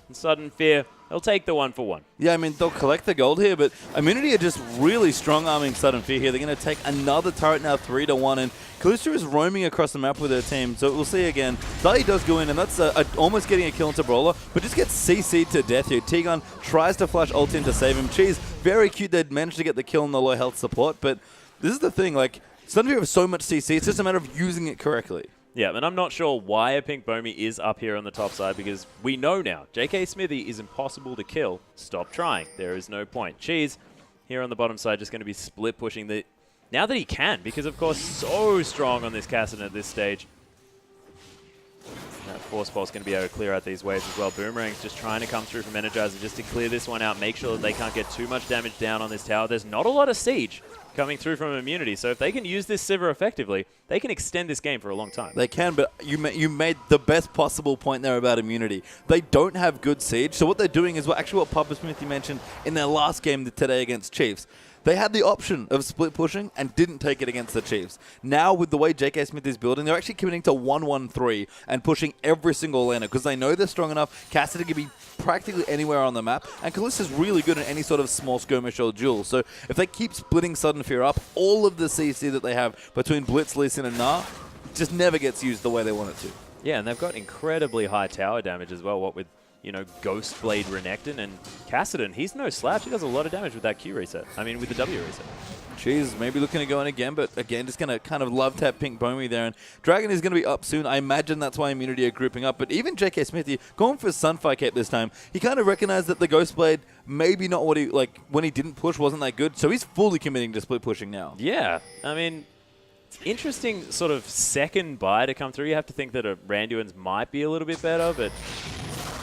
And Sudden Fear, they'll take the 1-for-1. Yeah, I mean, they'll collect the gold here, but Immunity are just really strong-arming Sudden Fear here. They're going to take another turret now 3-1, and Callisto is roaming across the map with their team, so we'll see again. Zahi does go in, and that's almost getting a kill into Brawler, but just gets CC'd to death here. T-Gun tries to flash ult in to save him. Cheese, very cute, they'd managed to get the kill on the low health support, but this is the thing, like, Sudden Fear have so much CC, it's just a matter of using it correctly. Yeah, and I'm not sure why a Pink Bomby is up here on the top side because we know now, JK Smithy is impossible to kill. Stop trying. There is no point. Cheese, here on the bottom side, just going to be split pushing the... Now that he can, because of course, so strong on this Kassadin at this stage. That Force Pulse is going to be able to clear out these waves as well. Boomerang's just trying to come through from Energizer just to clear this one out, make sure that they can't get too much damage down on this tower. There's not a lot of siege coming through from Immunity, so if they can use this Sivir effectively, they can extend this game for a long time. They can, but you made the best possible point there about Immunity. They don't have good siege, so what they're doing is what Papa Smithy mentioned in their last game today against Chiefs. They had the option of split pushing and didn't take it against the Chiefs. Now, with the way JK Smith is building, they're actually committing to 1-1-3 and pushing every single laner because they know they're strong enough. Cassidy can be practically anywhere on the map, and Callista's really good at any sort of small skirmish or duel. So if they keep splitting Sudden Fear up, all of the CC that they have between Blitz, Lee Sin, and Gnar just never gets used the way they want it to. Yeah, and they've got incredibly high tower damage as well, what with Ghost Blade Renekton and Kassadin. He's no slouch. He does a lot of damage with that Q reset. I mean, with the W reset. Cheese maybe looking to go in again, but again, just going to kind of love tap Pink Bomi there. And Dragon is going to be up soon. I imagine that's why Immunity are grouping up. But even JK Smithy, going for Sunfire Cape this time, he kind of recognized that the Ghost Blade, maybe not what he, like, when he didn't push wasn't that good. So he's fully committing to split pushing now. Yeah. I mean, it's interesting sort of second buy to come through. You have to think that a Randuin's might be a little bit better, but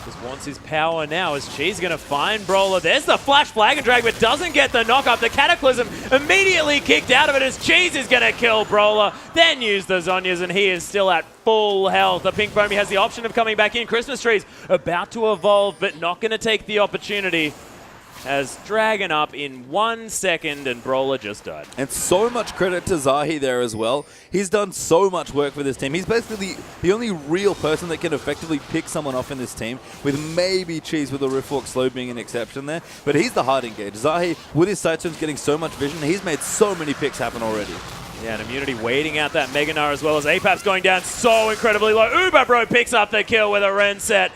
just wants his power now as Cheese going to find Brawler. There's the Flash Flag and Drag, but doesn't get the knock up. The Cataclysm immediately kicked out of it as Cheese is going to kill Brawler, then use the Zhonya's, and he is still at full health. The Pink Bomi has the option of coming back in. Christmas Tree's about to evolve, but not going to take the opportunity as Dragon up in 1 second and Brawler just died. And so much credit to Zahi there as well. He's done so much work for this team. He's basically the only real person that can effectively pick someone off in this team, with maybe Cheese with a Riftwalk slow being an exception there. But he's the hard engage. Zahi, with his side turns getting so much vision, he's made so many picks happen already. Yeah, and Immunity waiting out that Mega Gnar as well as Apap's going down so incredibly low. Uber Bro picks up the kill with a Ren set.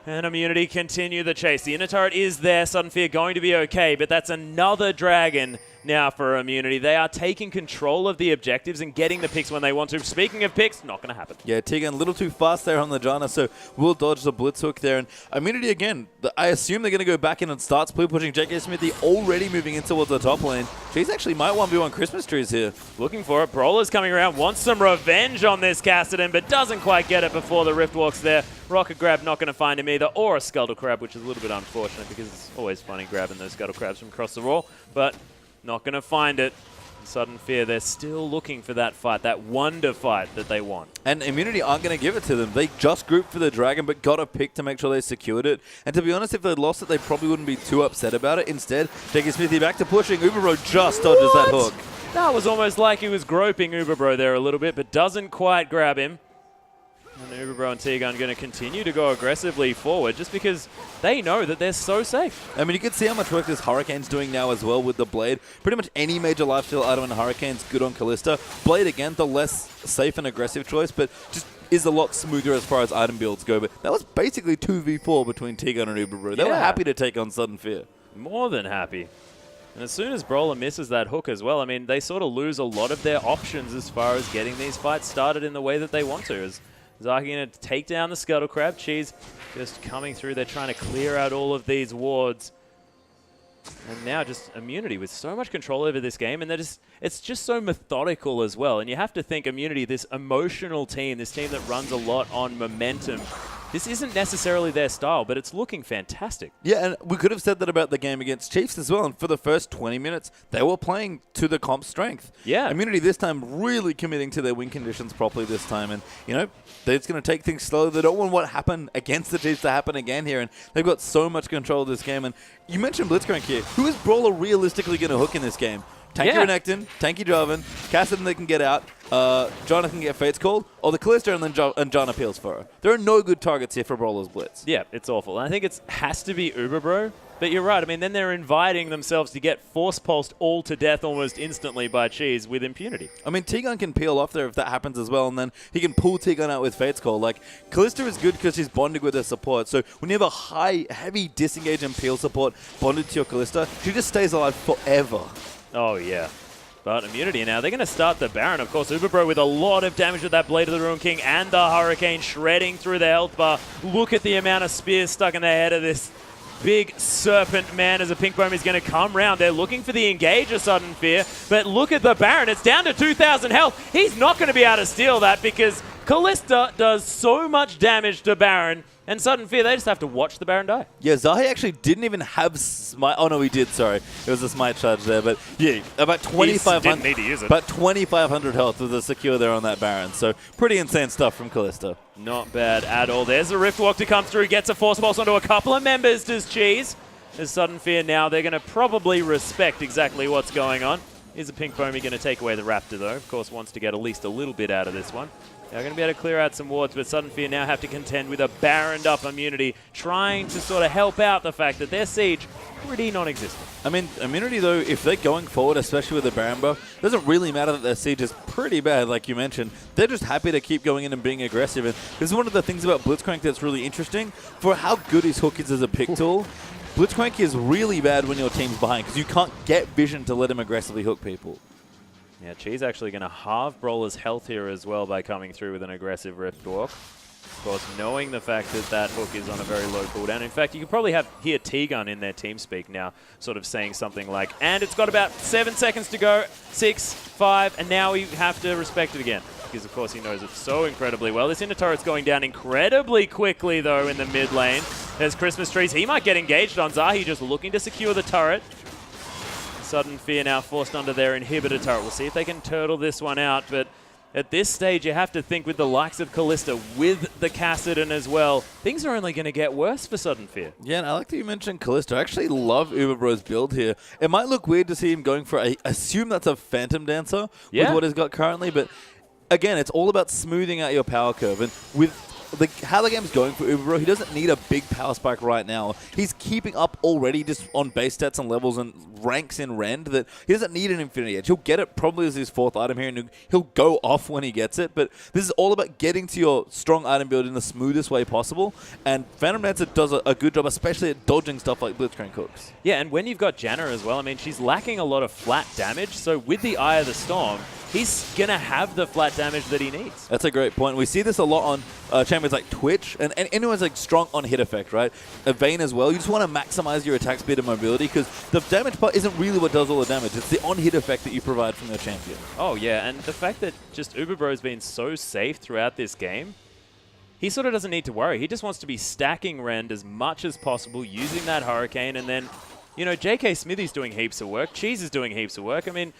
And Immunity continue the chase. The inner turret is there. Sudden Fear going to be okay, but that's another Dragon now for Immunity. They are taking control of the objectives and getting the picks when they want to. Speaking of picks, not going to happen. Yeah, Tegan a little too fast there on the Janna, so we'll dodge the Blitz Hook there. And Immunity again, I assume they're going to go back in and start split pushing. JK Smithy already moving in towards the top lane. She's actually might 1v1 Christmas Trees here. Looking for it. Brawler's coming around, wants some revenge on this Kassadin, but doesn't quite get it before the Rift Walk's there. Rocket Grab not going to find him either, or a Scuttle Crab, which is a little bit unfortunate because it's always funny grabbing those Scuttle Crabs from across the wall, but not going to find it. Sudden Fear, they're still looking for that fight, that wonder fight that they want. And Immunity aren't going to give it to them. They just grouped for the Dragon, but got a pick to make sure they secured it. And to be honest, if they lost it, they probably wouldn't be too upset about it. Instead, JK Smithy back to pushing. Uberbro just dodges that hook. That was almost like he was groping Uberbro there a little bit, but doesn't quite grab him. And Uberbro and T-Gun going to continue to go aggressively forward just because they know that they're so safe. I mean, you can see how much work this Hurricane's doing now as well with the Blade. Pretty much any major lifesteal item in Hurricane's good on Kalista. Blade, again, the less safe and aggressive choice, but just is a lot smoother as far as item builds go. But that was basically 2v4 between T-Gun and Uberbro. They were happy to take on Sudden Fear. More than happy. And as soon as Brawler misses that hook as well, I mean, they sort of lose a lot of their options as far as getting these fights started in the way that they want to. As Zaki going to take down the Scuttle Crab. Cheese just coming through. They're trying to clear out all of these wards. And now just Immunity with so much control over this game. And it's just so methodical as well. And you have to think Immunity, this emotional team, this team that runs a lot on momentum, this isn't necessarily their style, but it's looking fantastic. Yeah, and we could have said that about the game against Chiefs as well. And for the first 20 minutes, they were playing to the comp strength. Yeah. Immunity this time really committing to their win conditions properly this time. And, you know, they're just going to take things slow. They don't want what happened against the Chiefs to happen again here. And they've got so much control of this game. And you mentioned Blitzcrank here. Who is Brawler realistically going to hook in this game? Tanky Renekton, Tanky Jarvan, Kassadin they can get out, Janna can get Fates called, or the Kalista and then Janna peels for her. There are no good targets here for Brawler's Blitz. Yeah, it's awful. And I think it has to be Uberbro, but you're right. I mean, then they're inviting themselves to get force pulsed all to death almost instantly by Cheese with impunity. I mean, T-Gun can peel off there if that happens as well, and then he can pull T-Gun out with Fates Call. Like, Kalista is good because she's bonded with her support, so when you have a high, heavy disengage and peel support bonded to your Kalista, she just stays alive forever. Oh, yeah. But Immunity now, they're going to start the Baron. Of course, Uberbro with a lot of damage with that Blade of the Ruin King and the Hurricane shredding through the health bar. Look at the amount of spears stuck in the head of this big serpent man as a Pink Bomi is going to come round. They're looking for the engage of Sudden Fear, but look at the Baron. It's down to 2,000 health. He's not going to be able to steal that because Kalista does so much damage to Baron. And Sudden Fear, they just have to watch the Baron die. Yeah, Zahi actually didn't even have smite. Oh, no, he did, sorry. It was a smite charge there. But yeah, about 2,500. Didn't need to use it. About 2,500 health with a secure there on that Baron. So pretty insane stuff from Kalista. Not bad at all. There's a Rift Walk to come through. Gets a Force Pulse onto a couple of members, does Cheese. There's Sudden Fear now. They're going to probably respect exactly what's going on. Is a Pink Bomi going to take away the Raptor, though? Of course, wants to get at least a little bit out of this one. They're going to be able to clear out some wards, but Sudden Fear now have to contend with a Baroned up Immunity, trying to sort of help out the fact that their siege pretty non-existent. I mean, Immunity, though, if they're going forward, especially with the Baron buff, it doesn't really matter that their siege is pretty bad, like you mentioned. They're just happy to keep going in and being aggressive. And this is one of the things about Blitzcrank that's really interesting. For how good his hook is as a pick tool, Blitzcrank is really bad when your team's behind because you can't get vision to let him aggressively hook people. Yeah, Cheese actually going to halve Brawler's health here as well by coming through with an aggressive Rift Walk. Of course, knowing the fact that that hook is on a very low cooldown. In fact, you could probably hear T-Gun in their team speak now, sort of saying something like, and it's got about 7 seconds to go, 6, 5, and now we have to respect it again. Because, of course, he knows it so incredibly well. This inner turret's going down incredibly quickly, though, in the mid lane. There's Christmas trees. He might get engaged on Zahi, just looking to secure the turret. Sudden Fear now forced under their inhibitor turret. We'll see if they can turtle this one out, but at this stage, you have to think with the likes of Kalista, with the Kassadin as well, things are only going to get worse for Sudden Fear. Yeah, and I like that you mentioned Kalista. I actually love Uberbro's build here. It might look weird to see him going for assume that's a Phantom Dancer with what he's got currently, but again, it's all about smoothing out your power curve. And with how the game's going for Uberbro, he doesn't need a big power spike right now. He's keeping up already just on base stats and levels and ranks in Rend that he doesn't need an Infinity Edge. He'll get it probably as his 4th item here, and he'll go off when he gets it. But this is all about getting to your strong item build in the smoothest way possible. And Phantom Dancer does a good job, especially at dodging stuff like Blitzcrank hooks. Yeah, and when you've got Janna as well, I mean, she's lacking a lot of flat damage. So with the Eye of the Storm, he's going to have the flat damage that he needs. That's a great point. We see this a lot on champions like Twitch, and anyone's like strong on hit effect, right? Vayne as well. You just want to maximize your attack speed and mobility because the damage part isn't really what does all the damage. It's the on-hit effect that you provide from your champion. Oh, yeah, and the fact that just Uberbro's been so safe throughout this game, he sort of doesn't need to worry. He just wants to be stacking Rend as much as possible, using that Hurricane, and then, you know, JK Smithy's doing heaps of work. Cheese is doing heaps of work. I mean,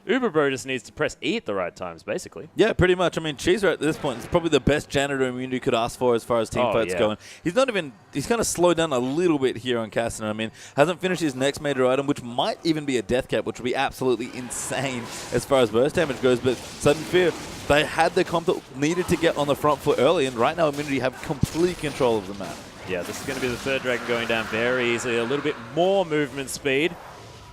Uberbro just needs to press E at the right times, basically. Yeah, pretty much. I mean, Cheezer at this point is probably the best janitor immunity you could ask for as far as team fights going. He's kind of slowed down a little bit here on Kassadin. I mean, hasn't finished his next major item, which might even be a death cap, which would be absolutely insane as far as burst damage goes. But Sudden Fear, they had the comp that needed to get on the front foot early, and right now Immunity have complete control of the map. Yeah, this is going to be the third dragon going down very easily. A little bit more movement speed,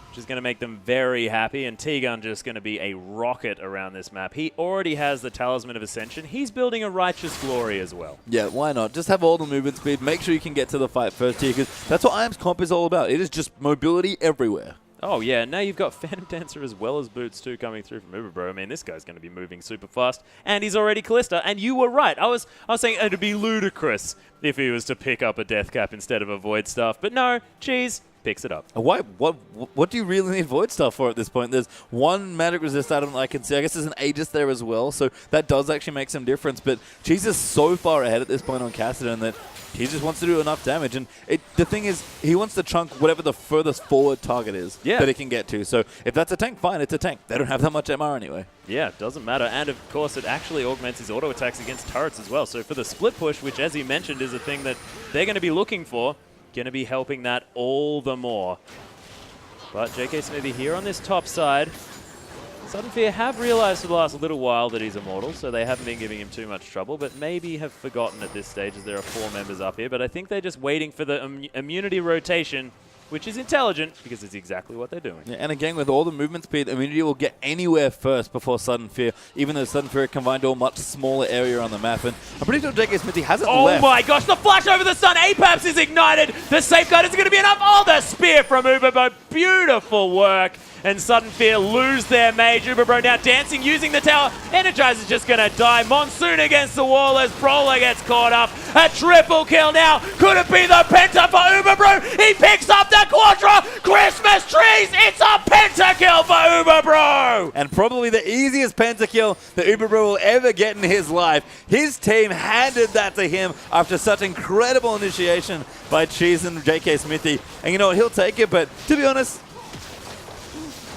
which is going to make them very happy. And T-Gun just going to be a rocket around this map. He already has the Talisman of Ascension. He's building a Righteous Glory as well. Yeah, why not? Just have all the movement speed. Make sure you can get to the fight first here, because that's what IAM's comp is all about. It is just mobility everywhere. Oh, yeah. Now you've got Phantom Dancer as well as Boots, too, coming through from Uberbro. I mean, this guy's going to be moving super fast. And he's already Kalista. And you were right. I was saying it'd be ludicrous if he was to pick up a Death Cap instead of a Void Staff. But no, Cheese picks it up. Why? What do you really need Void Staff for at this point? There's one Magic Resist item that I can see. I guess there's an Aegis there as well, so that does actually make some difference. But Cheese is so far ahead at this point on Kassadin that he just wants to do enough damage. And the thing is, he wants to chunk whatever the furthest forward target is that he can get to. So if that's a tank, fine, it's a tank. They don't have that much MR anyway. Yeah, it doesn't matter. And of course, it actually augments his auto attacks against turrets as well. So for the split push, which as you mentioned is a thing that they're going to be looking for, going to be helping that all the more. But JK Smithy here on this top side. Sudden Fear have realized for the last little while that he's immortal, so they haven't been giving him too much trouble, but maybe have forgotten at this stage as there are 4 members up here. But I think they're just waiting for the immunity rotation, which is intelligent because it's exactly what they're doing. Yeah, and again, with all the movement speed, Immunity will get anywhere first before Sudden Fear, even though Sudden Fear confined to a much smaller area on the map. And I'm pretty sure JK Smithy hasn't left. Oh my gosh, the flash over the sun. Apex is ignited. The safeguard isn't going to be enough. Oh, the spear from Uberbro. Beautiful work. And Sudden Fear lose their mage. Uberbro now dancing, using the tower. Energizer's just going to die. Monsoon against the wall as Brawler gets caught up. A triple kill now. Could it be the penta for Uberbro? He picks up the Quadra. Christmas trees. It's a pentakill for Uberbro. And probably the easiest pentakill that Uberbro will ever get in his life. His team handed that to him after such incredible initiation by Cheese and JK Smithy. And you know what? He'll take it, but to be honest,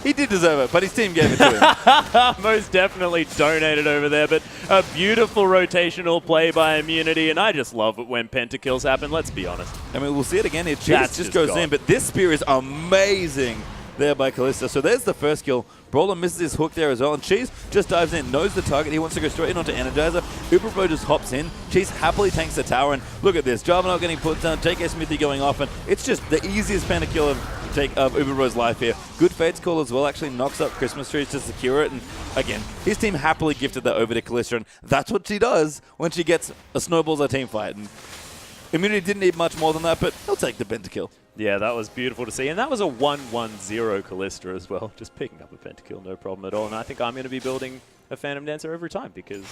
he did deserve it, but his team gave it to him. Most definitely donated over there, but a beautiful rotational play by Immunity, and I just love it when pentakills happen, let's be honest. I mean, we'll see it again here. Cheese just goes in, but this spear is amazing there by Kalista. So there's the first kill. Brawler misses his hook there as well, and Cheese just dives in, knows the target. He wants to go straight in onto Energizer. Uberbro just hops in. Cheese happily tanks the tower, and look at this. Jarvanot getting put down, JK Smithy going off, and it's just the easiest pentakill of Uberbro's life here. Good Fate's Call as well, actually knocks up Christmas trees to secure it, and again, his team happily gifted that over to Kalista, and that's what she does when she gets a snowballs a team fight. And Immunity didn't need much more than that, but he'll take the pentakill. Yeah, that was beautiful to see. And that was a 1-1-0 Callista as well. Just picking up a pentakill, no problem at all. And I think I'm going to be building a Phantom Dancer every time because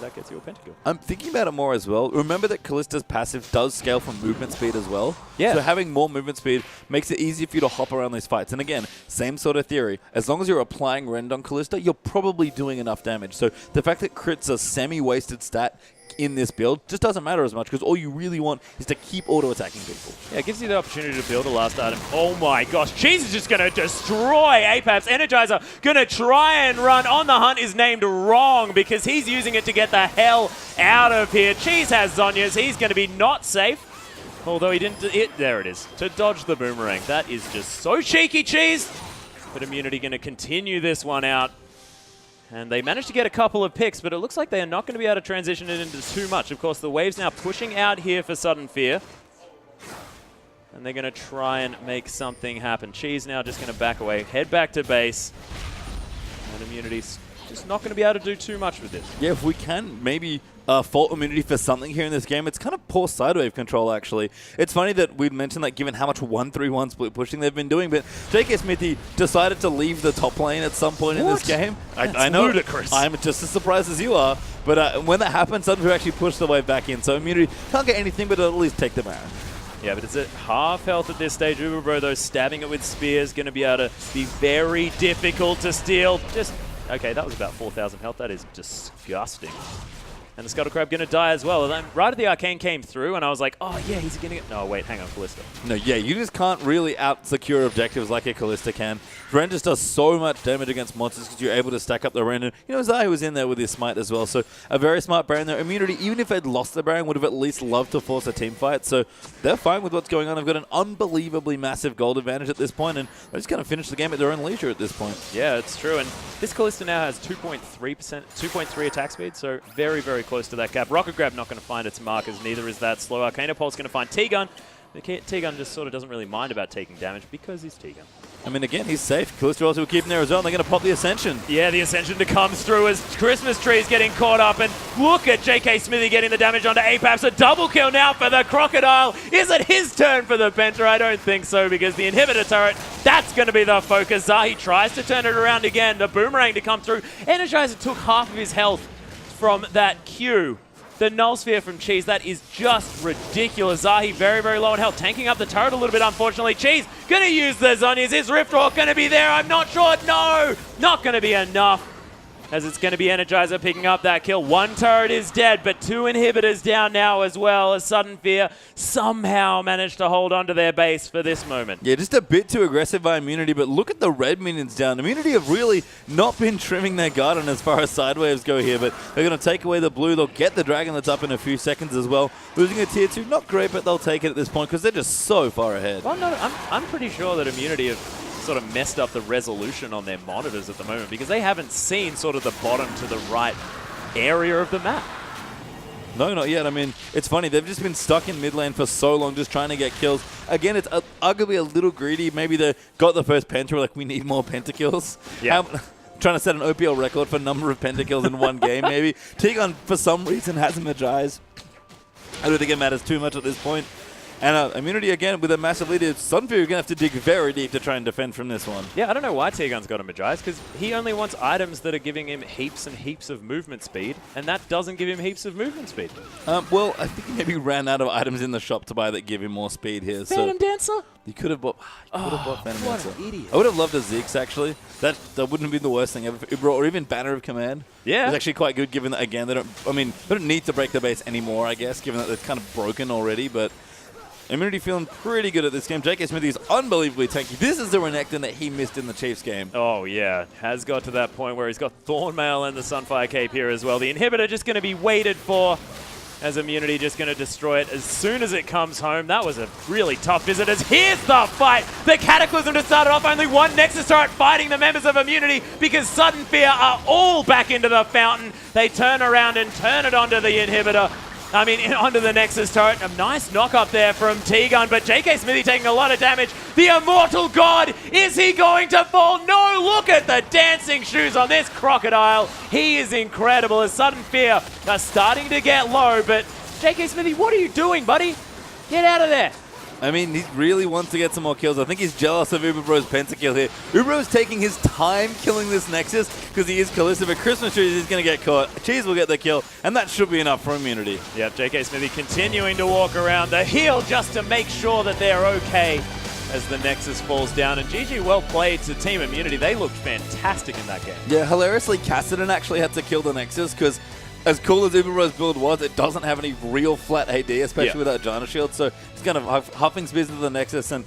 that gets you a pentakill. I'm thinking about it more as well. Remember that Callista's passive does scale from movement speed as well. Yeah. So having more movement speed makes it easier for you to hop around these fights. And again, same sort of theory. As long as you're applying Rend on Callista, you're probably doing enough damage. So the fact that crit's a semi-wasted stat in this build just doesn't matter as much because all you really want is to keep auto-attacking people. Yeah, it gives you the opportunity to build a last item. Oh my gosh, Cheese is just going to destroy Apap's Energizer. Going to try and run on the hunt is named wrong because he's using it to get the hell out of here. Cheese has Zhonya's. He's going to be not safe. Although he didn't, there it is, to dodge the boomerang. That is just so cheeky, Cheese. But Immunity going to continue this one out. And they managed to get a couple of picks, but it looks like they are not going to be able to transition it into too much. Of course, the wave's now pushing out here for Sudden Fear. And they're going to try and make something happen. Cheese now just going to back away, head back to base. And Immunity's just not going to be able to do too much with this. Yeah, if we can maybe fault Immunity for something here in this game, it's kind of poor sidewave control, actually. It's funny that we'd mentioned that given how much 1-3-1 split pushing they've been doing, but J.K. Smithy decided to leave the top lane at some point in this game. I know, ludicrous. I'm just as surprised as you are, but when that happened, suddenly we actually pushed the wave back in, so Immunity can't get anything but at least take the Baron. Yeah, but it's at half health at this stage. Uberbro, though, stabbing it with spears, going to be able to be very difficult to steal. Okay, that was about 4,000 health. That is disgusting. And the Scuttle Crab going to die as well. And then right as the Arcane came through, and I was like, oh, yeah, he's going to get... No, wait, hang on, Callista. No, yeah, you just can't really out-secure objectives like a Callista can. Ren just does so much damage against monsters because you're able to stack up the Ren. And, you know, Zai was in there with his Smite as well. So a very smart Baron there. Immunity, even if they'd lost the Baron, would have at least loved to force a team fight. So they're fine with what's going on. They've got an unbelievably massive gold advantage at this point, and they're just going to finish the game at their own leisure at this point. Yeah, it's true. And this Callista now has 2.3 attack speed, so very, very close to that cap. Rocket Grab not going to find its markers, neither is that slow. Arcana Pulse going to find T-Gun. The T-Gun just sort of doesn't really mind about taking damage because he's T-Gun. I mean, again, he's safe. Callista also will keep him there as well. They're going to pop the Ascension. Yeah, the Ascension to come through as Christmas Tree's getting caught up. And look at J.K. Smithy getting the damage onto Apaps. A double kill now for the Crocodile. Is it his turn for the Penta? I don't think so because the Inhibitor turret, that's going to be the focus. Zahi tries to turn it around again. The Boomerang to come through. Energizer took half of his health from that Q. The Null Sphere from Cheese, that is just ridiculous. Zahi very, very low in health, tanking up the turret a little bit, unfortunately. Cheese gonna use the Zhonya's. Is Rift Walk gonna be there? I'm not sure. No, not gonna be enough. As it's going to be Energizer picking up that kill. One turret is dead, but two inhibitors down now as well, as Sudden Fear somehow managed to hold on to their base for this moment. Yeah, just a bit too aggressive by Immunity, but look at the red minions down. Immunity have really not been trimming their garden as far as sidewaves go here, but they're going to take away the blue. They'll get the dragon that's up in a few seconds as well. Losing a tier 2, not great, but they'll take it at this point because they're just so far ahead. Well, no, I'm pretty sure that Immunity have sort of messed up the resolution on their monitors at the moment because they haven't seen sort of the bottom to the right area of the map. No, not yet. I mean, it's funny. They've just been stuck in mid lane for so long just trying to get kills. Again, it's arguably a little greedy. Maybe they got the first penta, like, we need more pentakills. Yeah. Trying to set an OPL record for number of pentakills in one game, maybe. T-Gun, for some reason, has Magi's. I don't think it matters too much at this point. And Immunity, again, with a massive lead, Sunfear, you're going to have to dig very deep to try and defend from this one. Yeah, I don't know why T-Gun's got a Magi's, because he only wants items that are giving him heaps and heaps of movement speed, and that doesn't give him heaps of movement speed. Well, I think he maybe ran out of items in the shop to buy that give him more speed here. Phantom Dancer? You could have bought, Phantom Dancer. What an idiot. I would have loved a Ziggs, actually. That wouldn't have been the worst thing ever. Or even Banner of Command. Yeah. It's actually quite good, given that, again, they don't need to break the base anymore, I guess, given that it's kind of broken already, but Immunity feeling pretty good at this game. J.K. Smithy is unbelievably tanky. This is the Renekton that he missed in the Chiefs game. Oh, yeah. Has got to that point where he's got Thornmail and the Sunfire Cape here as well. The Inhibitor just going to be waited for as Immunity just going to destroy it as soon as it comes home. That was a really tough visit as here's the fight. The Cataclysm just started off. Only one Nexus turret fighting the members of Immunity because Sudden Fear are all back into the fountain. They turn around and turn it onto the Inhibitor. Onto the Nexus turret. A nice knock up there from T-Gun, but J.K. Smithy taking a lot of damage. The Immortal God, is he going to fall? No, look at the dancing shoes on this Crocodile. He is incredible as Sudden Fear are starting to get low, but J.K. Smithy, what are you doing, buddy? Get out of there. I mean, he really wants to get some more kills. I think he's jealous of Uberbro's pentakill here. Uberbro's taking his time killing this Nexus because he is Kalista, but Christmas Trees is going to get caught. Cheese will get the kill, and that should be enough for immunity. Yep, JK Smithy continuing to walk around the hill just to make sure that they're okay as the Nexus falls down. And GG, well played to Team Immunity. They looked fantastic in that game. Yeah, hilariously, Kassadin actually had to kill the Nexus because as cool as Uberbro's build was, it doesn't have any real flat AD, especially without Janna Shield. So he's kind of huffing spears into the Nexus, and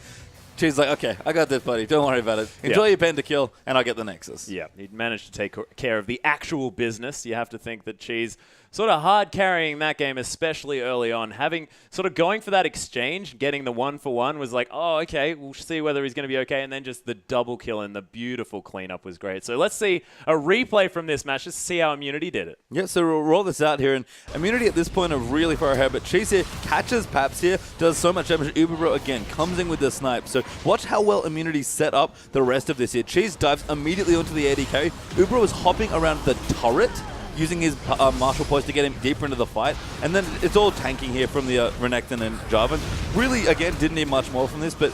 Cheese like, okay, I got this, buddy. Don't worry about it. Enjoy your pentakill, and I'll get the Nexus. Yeah, he managed to take care of the actual business. You have to think that Cheese sort of hard carrying that game, especially early on. Having sort of going for that exchange, getting the 1-for-1 was like, oh, okay, we'll see whether he's going to be okay. And then just the double kill and the beautiful cleanup was great. So let's see a replay from this match just to see how Immunity did it. Yeah, so we'll roll this out here. And Immunity at this point are really far ahead. But Cheese here catches Paps here, does so much damage. Uberbro again comes in with the snipe. So watch how well Immunity set up the rest of this here. Cheese dives immediately onto the AD carry. Uberbro is hopping around the turret, using his martial poise to get him deeper into the fight. And then it's all tanking here from the Renekton and Jarvan. Really, again, didn't need much more from this, but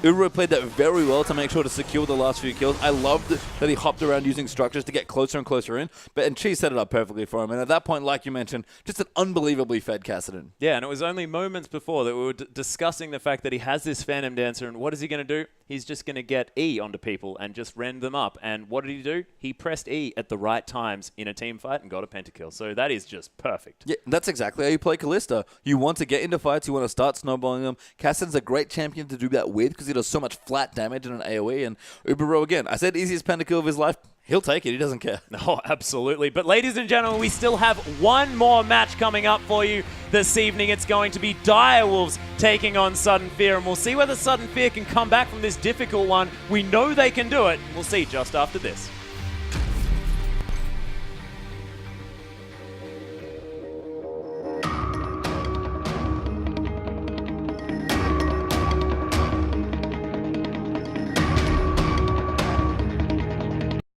Uberbro played that very well to make sure to secure the last few kills. I loved that he hopped around using structures to get closer and closer in, and Cheese set it up perfectly for him. And at that point, like you mentioned, just an unbelievably fed Kassadin. Yeah, and it was only moments before that we were discussing the fact that he has this Phantom Dancer, and what is he going to do? He's just going to get E onto people and just rend them up. And what did he do? He pressed E at the right times in a team fight and got a pentakill. So that is just perfect. Yeah, that's exactly how you play Kalista. You want to get into fights, you want to start snowballing them. Kassadin's a great champion to do that with because he does so much flat damage in an AoE. And Uberbro, again, I said easiest pentakill of his life. He'll take it. He doesn't care. Oh, absolutely. But ladies and gentlemen, we still have one more match coming up for you this evening. It's going to be Direwolves taking on Sudden Fear, and we'll see whether Sudden Fear can come back from this difficult one. We know they can do it. We'll see just after this.